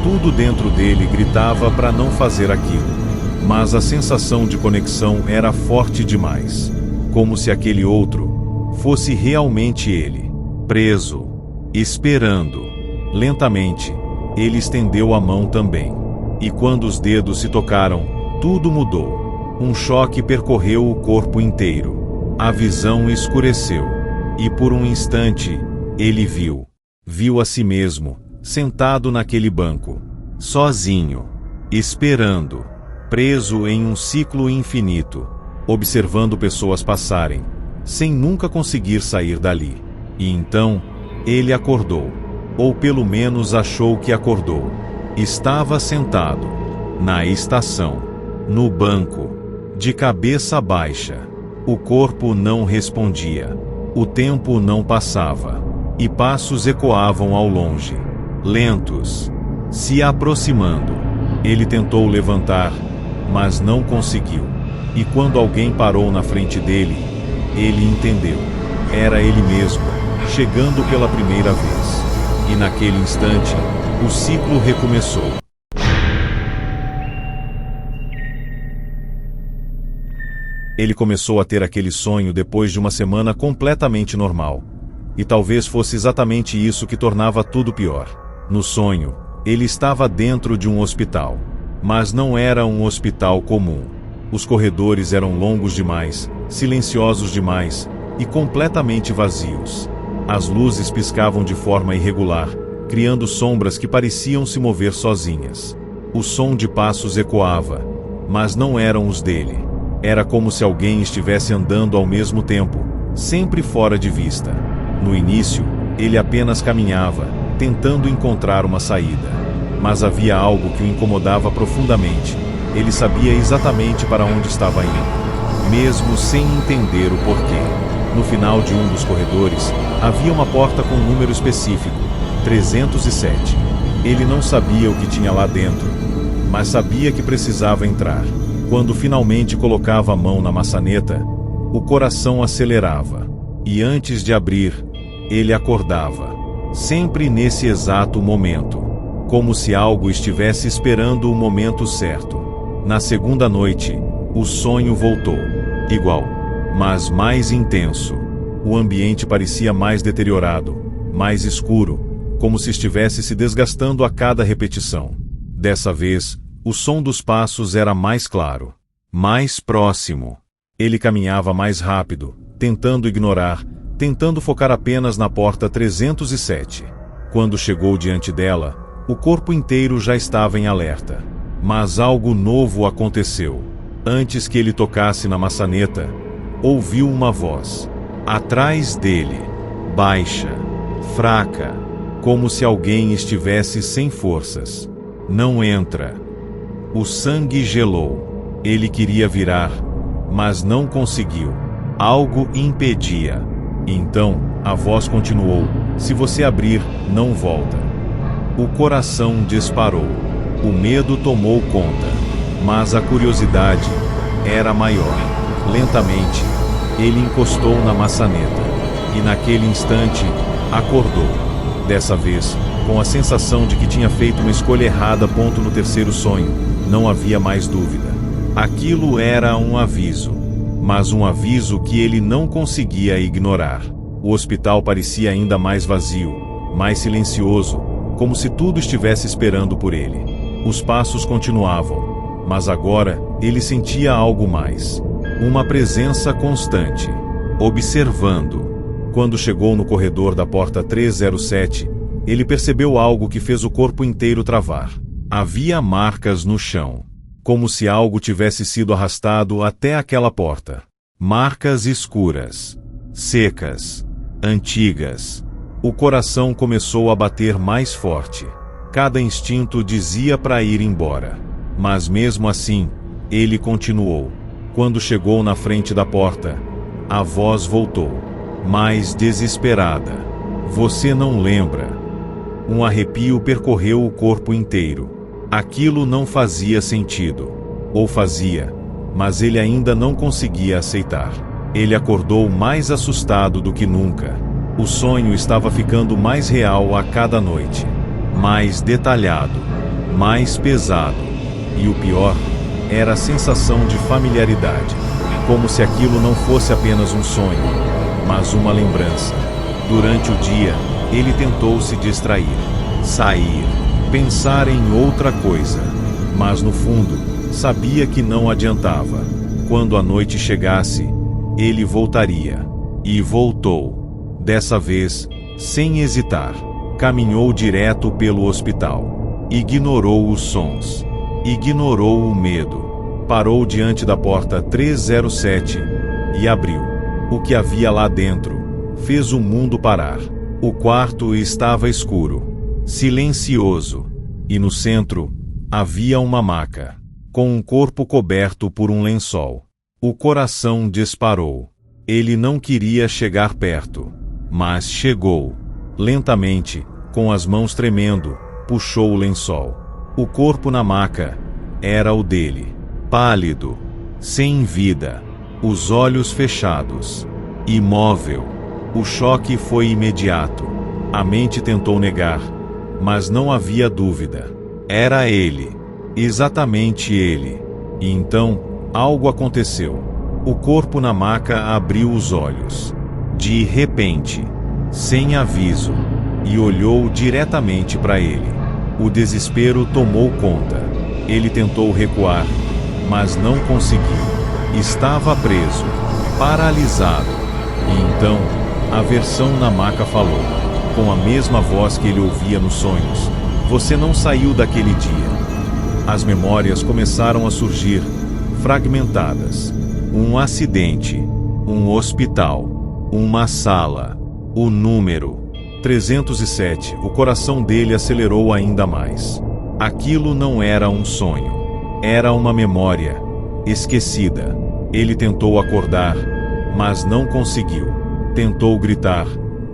A: Tudo dentro dele gritava para não fazer aquilo. Mas a sensação de conexão era forte demais. Como se aquele outro fosse realmente ele. Preso. Esperando. Lentamente, ele estendeu a mão também. E quando os dedos se tocaram, tudo mudou. Um choque percorreu o corpo inteiro. A visão escureceu. E por um instante, ele viu. Viu a si mesmo, sentado naquele banco. Sozinho. Esperando. Preso em um ciclo infinito. Observando pessoas passarem, sem nunca conseguir sair dali. E então, ele acordou. Ou pelo menos achou que acordou. Estava sentado. Na estação. No banco. De cabeça baixa. O corpo não respondia. O tempo não passava. E passos ecoavam ao longe. Lentos. Se aproximando. Ele tentou levantar, mas não conseguiu. E quando alguém parou na frente dele, ele entendeu. Era ele mesmo, chegando pela primeira vez. E naquele instante, o ciclo recomeçou. Ele começou a ter aquele sonho depois de uma semana completamente normal. E talvez fosse exatamente isso que tornava tudo pior. No sonho, ele estava dentro de um hospital. Mas não era um hospital comum. Os corredores eram longos demais, silenciosos demais e completamente vazios. As luzes piscavam de forma irregular, criando sombras que pareciam se mover sozinhas. O som de passos ecoava, mas não eram os dele. Era como se alguém estivesse andando ao mesmo tempo, sempre fora de vista. No início, ele apenas caminhava, tentando encontrar uma saída. Mas havia algo que o incomodava profundamente. Ele sabia exatamente para onde estava indo, mesmo sem entender o porquê. No final de um dos corredores, havia uma porta com um número específico, 307. Ele não sabia o que tinha lá dentro, mas sabia que precisava entrar. Quando finalmente colocava a mão na maçaneta, o coração acelerava. E antes de abrir, ele acordava. Sempre nesse exato momento. Como se algo estivesse esperando o momento certo. Na segunda noite, o sonho voltou. Igual, mas mais intenso. O ambiente parecia mais deteriorado, mais escuro, como se estivesse se desgastando a cada repetição. Dessa vez, o som dos passos era mais claro, mais próximo. Ele caminhava mais rápido, tentando ignorar, tentando focar apenas na porta 307. Quando chegou diante dela, o corpo inteiro já estava em alerta. Mas algo novo aconteceu. Antes que ele tocasse na maçaneta, ouviu uma voz. Atrás dele, baixa, fraca, como se alguém estivesse sem forças. Não entra. O sangue gelou. Ele queria virar, mas não conseguiu. Algo impedia. Então, a voz continuou: se você abrir, não volta. O coração disparou. O medo tomou conta. Mas a curiosidade era maior. Lentamente, ele encostou na maçaneta. E naquele instante, acordou. Dessa vez, com a sensação de que tinha feito uma escolha errada. No terceiro sonho, não havia mais dúvida. Aquilo era um aviso. Mas um aviso que ele não conseguia ignorar. O hospital parecia ainda mais vazio, mais silencioso, como se tudo estivesse esperando por ele. Os passos continuavam, mas agora ele sentia algo mais. Uma presença constante, observando. Quando chegou no corredor da porta 307, ele percebeu algo que fez o corpo inteiro travar. Havia marcas no chão, como se algo tivesse sido arrastado até aquela porta. Marcas escuras, secas, antigas. O coração começou a bater mais forte. Cada instinto dizia para ir embora. Mas mesmo assim, ele continuou. Quando chegou na frente da porta, a voz voltou, mais desesperada. Você não lembra? Um arrepio percorreu o corpo inteiro. Aquilo não fazia sentido. Ou fazia, mas ele ainda não conseguia aceitar. Ele acordou mais assustado do que nunca. O sonho estava ficando mais real a cada noite. Mais detalhado, mais pesado. E o pior, era a sensação de familiaridade. Como se aquilo não fosse apenas um sonho, mas uma lembrança. Durante o dia, ele tentou se distrair, sair, pensar em outra coisa. Mas no fundo, sabia que não adiantava. Quando a noite chegasse, ele voltaria. E voltou. Dessa vez, sem hesitar. Caminhou direto pelo hospital. Ignorou os sons. Ignorou o medo. Parou diante da porta 307 e abriu. O que havia lá dentro fez o mundo parar. O quarto estava escuro, silencioso, e no centro havia uma maca, com um corpo coberto por um lençol. O coração disparou. Ele não queria chegar perto, mas chegou. Lentamente, com as mãos tremendo, puxou o lençol. O corpo na maca era o dele, pálido, sem vida, os olhos fechados, imóvel. O choque foi imediato. A mente tentou negar, mas não havia dúvida. Era ele. Exatamente ele. E então, algo aconteceu. O corpo na maca abriu os olhos. De repente, sem aviso, e olhou diretamente para ele. O desespero tomou conta. Ele tentou recuar, mas não conseguiu. Estava preso, paralisado. E então, a versão na maca falou, com a mesma voz que ele ouvia nos sonhos: "Você não saiu daquele dia." As memórias começaram a surgir, fragmentadas. Um acidente, um hospital, uma sala, o número 307. O coração dele acelerou ainda mais. Aquilo não era um sonho. Era uma memória esquecida. Ele tentou acordar, mas não conseguiu. Tentou gritar,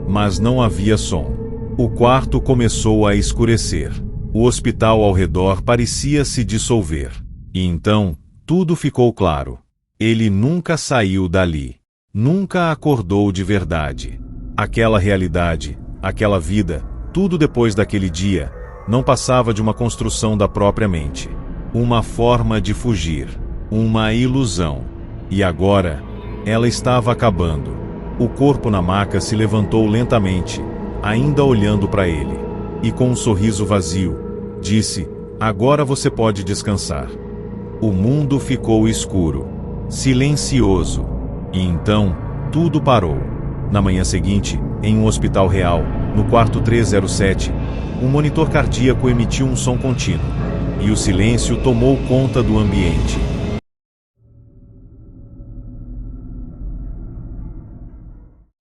A: mas não havia som. O quarto começou a escurecer. O hospital ao redor parecia se dissolver. E então, tudo ficou claro. Ele nunca saiu dali. Nunca acordou de verdade. Aquela realidade, aquela vida, tudo depois daquele dia, não passava de uma construção da própria mente. Uma forma de fugir. Uma ilusão. E agora, ela estava acabando. O corpo na maca se levantou lentamente, ainda olhando para ele. E com um sorriso vazio, disse: "Agora você pode descansar." O mundo ficou escuro, silencioso. E então, tudo parou. Na manhã seguinte, em um hospital real, no quarto 307, um monitor cardíaco emitiu um som contínuo. E o silêncio tomou conta do ambiente.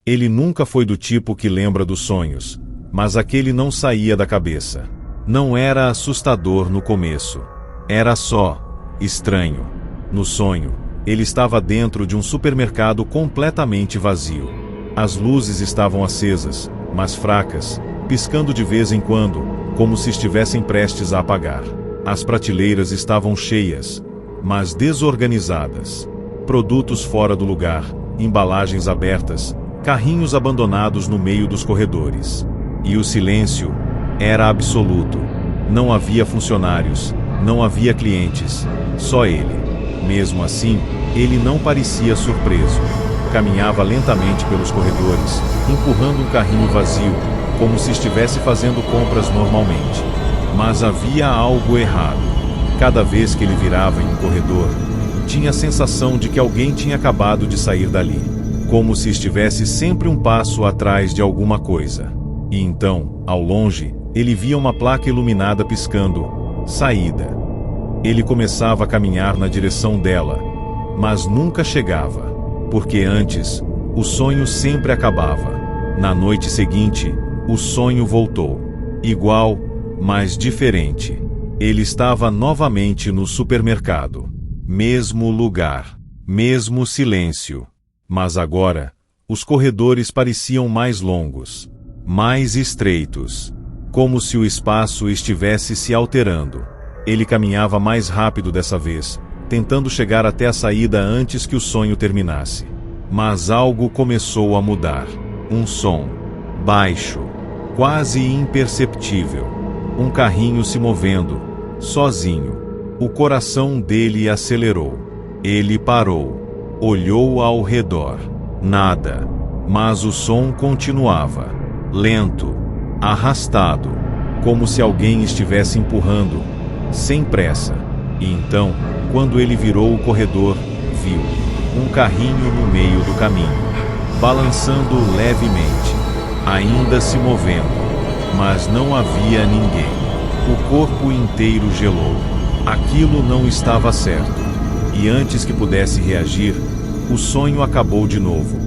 A: Ele nunca foi do tipo que lembra dos sonhos, mas aquele não saía da cabeça. Não era assustador no começo. Era só estranho. No sonho, ele estava dentro de um supermercado completamente vazio. As luzes estavam acesas, mas fracas, piscando de vez em quando, como se estivessem prestes a apagar. As prateleiras estavam cheias, mas desorganizadas. Produtos fora do lugar, embalagens abertas, carrinhos abandonados no meio dos corredores. E o silêncio era absoluto. Não havia funcionários, não havia clientes, só ele. Mesmo assim, ele não parecia surpreso. Caminhava lentamente pelos corredores, empurrando um carrinho vazio, como se estivesse fazendo compras normalmente. Mas havia algo errado. Cada vez que ele virava em um corredor, tinha a sensação de que alguém tinha acabado de sair dali. Como se estivesse sempre um passo atrás de alguma coisa. E então, ao longe, ele via uma placa iluminada piscando: "Saída." Ele começava a caminhar na direção dela, mas nunca chegava, porque antes, o sonho sempre acabava. Na noite seguinte, o sonho voltou. Igual, mas diferente. Ele estava novamente no supermercado. Mesmo lugar. Mesmo silêncio. Mas agora, os corredores pareciam mais longos, mais estreitos, como se o espaço estivesse se alterando. Ele caminhava mais rápido dessa vez, tentando chegar até a saída antes que o sonho terminasse. Mas algo começou a mudar. Um som, baixo, quase imperceptível. Um carrinho se movendo, sozinho. O coração dele acelerou. Ele parou. Olhou ao redor. Nada. Mas o som continuava. Lento. Arrastado. Como se alguém estivesse empurrando. Sem pressa. E então, quando ele virou o corredor, viu um carrinho no meio do caminho. Balançando levemente. Ainda se movendo. Mas não havia ninguém. O corpo inteiro gelou. Aquilo não estava certo. E antes que pudesse reagir, o sonho acabou de novo.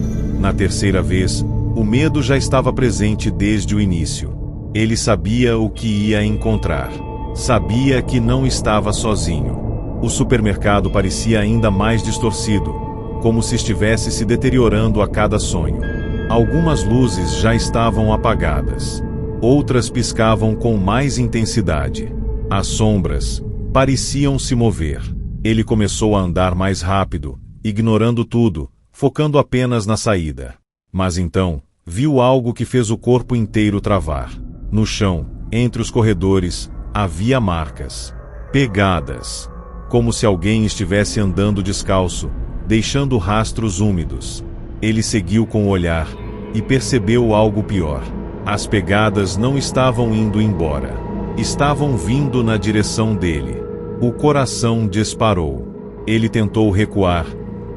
A: Na terceira vez, o medo já estava presente desde o início. Ele sabia o que ia encontrar. Sabia que não estava sozinho. O supermercado parecia ainda mais distorcido, como se estivesse se deteriorando a cada sonho. Algumas luzes já estavam apagadas. Outras piscavam com mais intensidade. As sombras pareciam se mover. Ele começou a andar mais rápido, ignorando tudo, focando apenas na saída. Mas então, viu algo que fez o corpo inteiro travar. No chão, entre os corredores, havia marcas. Pegadas. Como se alguém estivesse andando descalço, deixando rastros úmidos. Ele seguiu com o olhar e percebeu algo pior. As pegadas não estavam indo embora. Estavam vindo na direção dele. O coração disparou. Ele tentou recuar,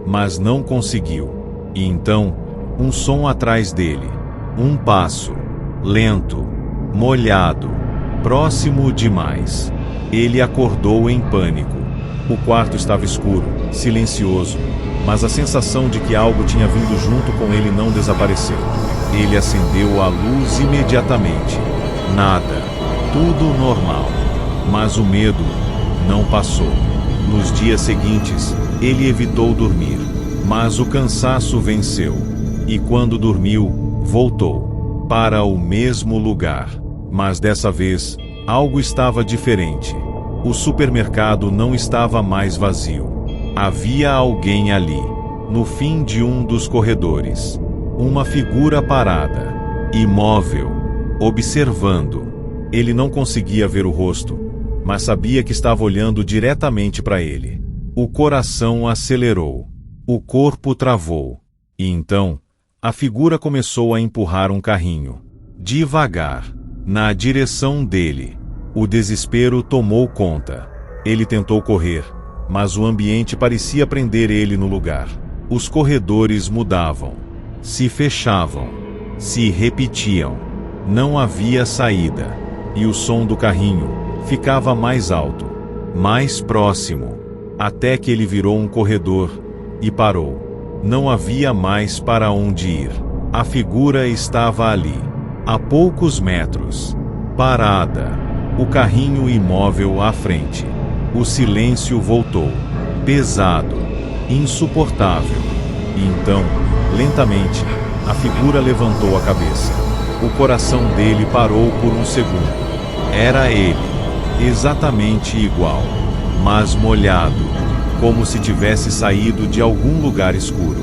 A: mas não conseguiu. E então, um som atrás dele. Um passo. Lento. Molhado. Próximo demais. Ele acordou em pânico. O quarto estava escuro, silencioso, mas a sensação de que algo tinha vindo junto com ele não desapareceu. Ele acendeu a luz imediatamente. Nada. Tudo normal. Mas o medo não passou. Nos dias seguintes, ele evitou dormir, mas o cansaço venceu. E quando dormiu, voltou para o mesmo lugar. Mas dessa vez, algo estava diferente. O supermercado não estava mais vazio. Havia alguém ali, no fim de um dos corredores. Uma figura parada, imóvel, observando. Ele não conseguia ver o rosto, mas sabia que estava olhando diretamente para ele. O coração acelerou. O corpo travou. E então, a figura começou a empurrar um carrinho. Devagar, na direção dele. O desespero tomou conta. Ele tentou correr, mas o ambiente parecia prender ele no lugar. Os corredores mudavam. Se fechavam. Se repetiam. Não havia saída. E o som do carrinho ficava mais alto, mais próximo, até que ele virou um corredor e parou. Não havia mais para onde ir. A figura estava ali, a poucos metros, parada. O carrinho imóvel à frente. O silêncio voltou. Pesado. Insuportável. E então, lentamente, a figura levantou a cabeça. O coração dele parou por um segundo. Era ele. Exatamente igual. Mas molhado. Como se tivesse saído de algum lugar escuro.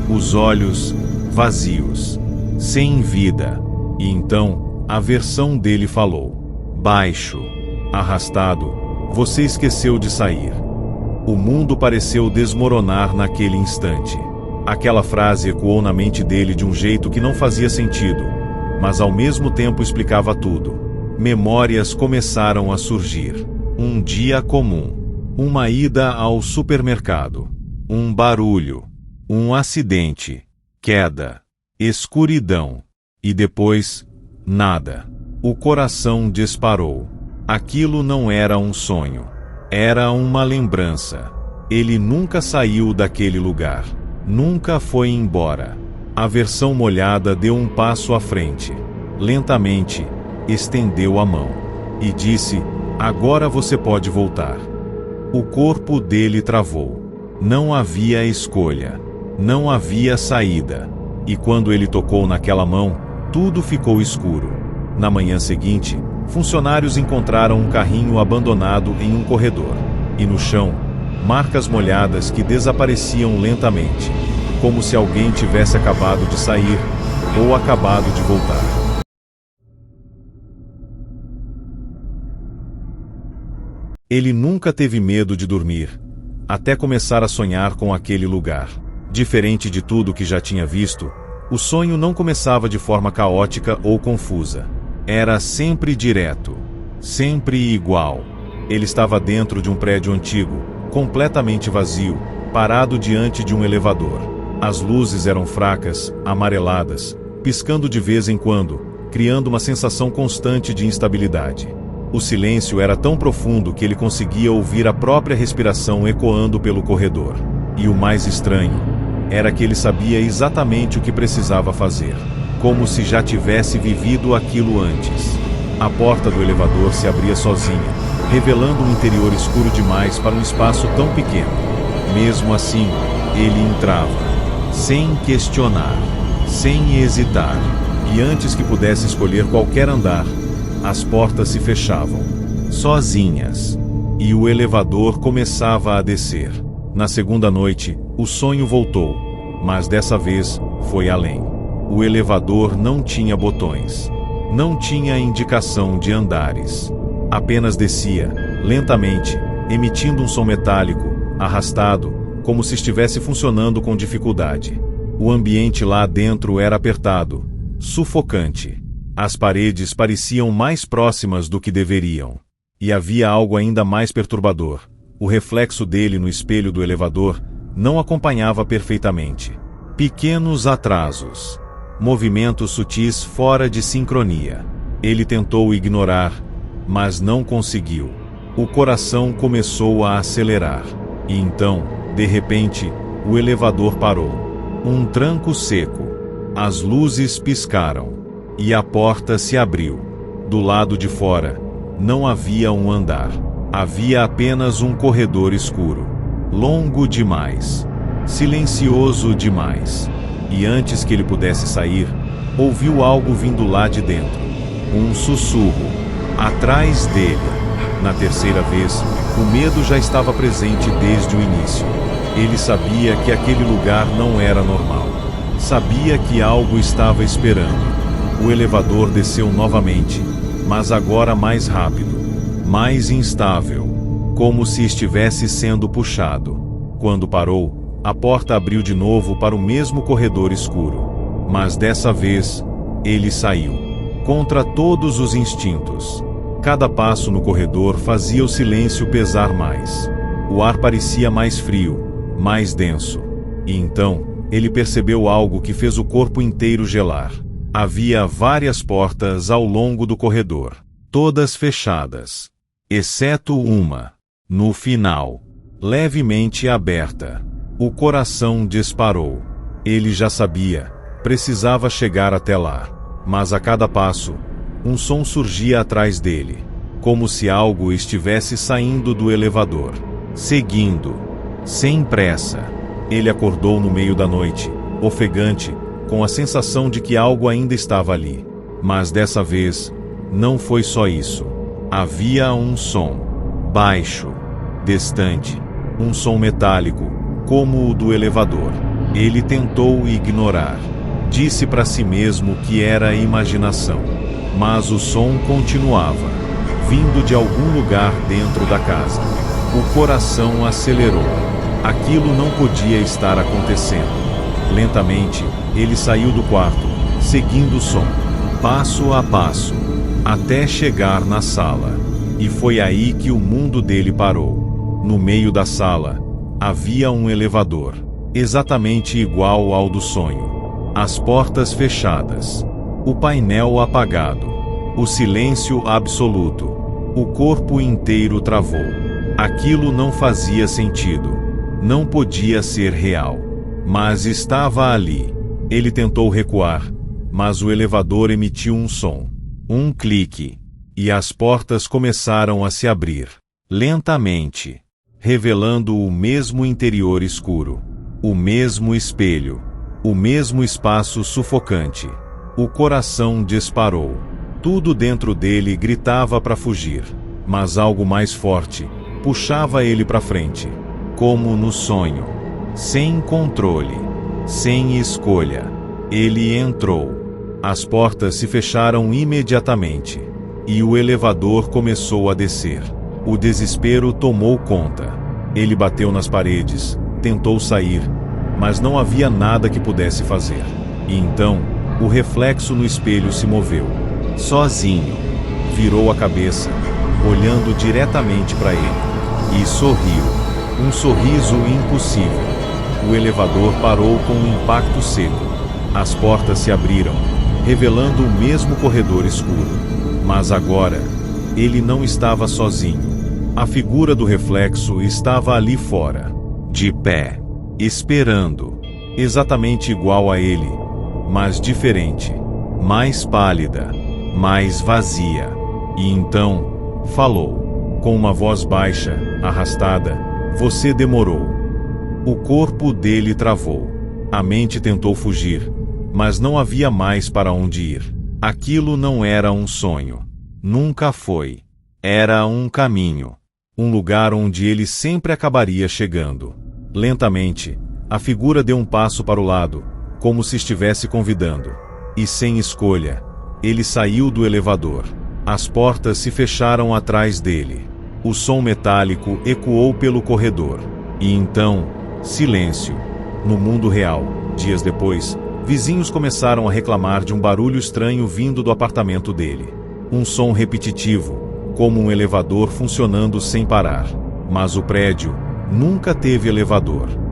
A: Os olhos vazios. Sem vida. E então, a versão dele falou. Baixo, arrastado, você esqueceu de sair. O mundo pareceu desmoronar naquele instante. Aquela frase ecoou na mente dele de um jeito que não fazia sentido, mas ao mesmo tempo explicava tudo. Memórias começaram a surgir. Um dia comum. Uma ida ao supermercado. Um barulho. Um acidente. Queda. Escuridão. E depois, nada. O coração disparou. Aquilo não era um sonho. Era uma lembrança. Ele nunca saiu daquele lugar. Nunca foi embora. A versão molhada deu um passo à frente. Lentamente, estendeu a mão. E disse, agora você pode voltar. O corpo dele travou. Não havia escolha. Não havia saída. E quando ele tocou naquela mão, tudo ficou escuro. Na manhã seguinte, funcionários encontraram um carrinho abandonado em um corredor. E no chão, marcas molhadas que desapareciam lentamente, como se alguém tivesse acabado de sair ou acabado de voltar. Ele nunca teve medo de dormir, até começar a sonhar com aquele lugar. Diferente de tudo que já tinha visto, o sonho não começava de forma caótica ou confusa. Era sempre direto, sempre igual. Ele estava dentro de um prédio antigo, completamente vazio, parado diante de um elevador. As luzes eram fracas, amareladas, piscando de vez em quando, criando uma sensação constante de instabilidade. O silêncio era tão profundo que ele conseguia ouvir a própria respiração ecoando pelo corredor. E o mais estranho era que ele sabia exatamente o que precisava fazer, como se já tivesse vivido aquilo antes. A porta do elevador se abria sozinha, revelando um interior escuro demais para um espaço tão pequeno. Mesmo assim, ele entrava, sem questionar, sem hesitar, e antes que pudesse escolher qualquer andar, as portas se fechavam, sozinhas, e o elevador começava a descer. Na segunda noite, o sonho voltou, mas dessa vez foi além. O elevador não tinha botões. Não tinha indicação de andares. Apenas descia, lentamente, emitindo um som metálico, arrastado, como se estivesse funcionando com dificuldade. O ambiente lá dentro era apertado, sufocante. As paredes pareciam mais próximas do que deveriam. E havia algo ainda mais perturbador. O reflexo dele no espelho do elevador não acompanhava perfeitamente. Pequenos atrasos. Movimentos sutis fora de sincronia. Ele tentou ignorar, mas não conseguiu. O coração começou a acelerar. E então, de repente, o elevador parou. Um tranco seco. As luzes piscaram. E a porta se abriu. Do lado de fora, não havia um andar. Havia apenas um corredor escuro. Longo demais. Silencioso demais. E antes que ele pudesse sair, ouviu algo vindo lá de dentro. Um sussurro. Atrás dele. Na terceira vez, o medo já estava presente desde o início. Ele sabia que aquele lugar não era normal. Sabia que algo estava esperando. O elevador desceu novamente, mas agora mais rápido, mais instável, como se estivesse sendo puxado. Quando parou, a porta abriu de novo para o mesmo corredor escuro. Mas dessa vez, ele saiu. Contra todos os instintos. Cada passo no corredor fazia o silêncio pesar mais. O ar parecia mais frio, mais denso. E então, ele percebeu algo que fez o corpo inteiro gelar. Havia várias portas ao longo do corredor, todas fechadas, exceto uma, no final, levemente aberta. O coração disparou. Ele já sabia, precisava chegar até lá. Mas a cada passo, um som surgia atrás dele, como se algo estivesse saindo do elevador, seguindo, sem pressa. Ele acordou no meio da noite, ofegante, com a sensação de que algo ainda estava ali. Mas dessa vez, não foi só isso. Havia um som, baixo, distante, um som metálico, como o do elevador. Ele tentou ignorar. Disse para si mesmo que era imaginação. Mas o som continuava, vindo de algum lugar dentro da casa. O coração acelerou. Aquilo não podia estar acontecendo. Lentamente, ele saiu do quarto, seguindo o som, passo a passo, até chegar na sala. E foi aí que o mundo dele parou. No meio da sala, havia um elevador, exatamente igual ao do sonho. As portas fechadas, o painel apagado, o silêncio absoluto. O corpo inteiro travou. Aquilo não fazia sentido. Não podia ser real. Mas estava ali. Ele tentou recuar, mas o elevador emitiu um som. Um clique. E as portas começaram a se abrir. Lentamente. Revelando o mesmo interior escuro. O mesmo espelho. O mesmo espaço sufocante. O coração disparou. Tudo dentro dele gritava para fugir. Mas algo mais forte puxava ele para frente. Como no sonho. Sem controle. Sem escolha. Ele entrou. As portas se fecharam imediatamente. E o elevador começou a descer. O desespero tomou conta. Ele bateu nas paredes, tentou sair, mas não havia nada que pudesse fazer. E então, o reflexo no espelho se moveu. Sozinho. Virou a cabeça, olhando diretamente para ele. E sorriu. Um sorriso impossível. O elevador parou com um impacto seco. As portas se abriram, revelando o mesmo corredor escuro. Mas agora, ele não estava sozinho. A figura do reflexo estava ali fora, de pé, esperando, exatamente igual a ele, mas diferente, mais pálida, mais vazia. E então, falou, com uma voz baixa, arrastada: "Você demorou." O corpo dele travou. A mente tentou fugir, mas não havia mais para onde ir. Aquilo não era um sonho. Nunca foi. Era um caminho. Um lugar onde ele sempre acabaria chegando. Lentamente, a figura deu um passo para o lado, como se estivesse convidando. E sem escolha, ele saiu do elevador. As portas se fecharam atrás dele. O som metálico ecoou pelo corredor. E então, silêncio. No mundo real, dias depois, vizinhos começaram a reclamar de um barulho estranho vindo do apartamento dele. Um som repetitivo, como um elevador funcionando sem parar. Mas o prédio nunca teve elevador.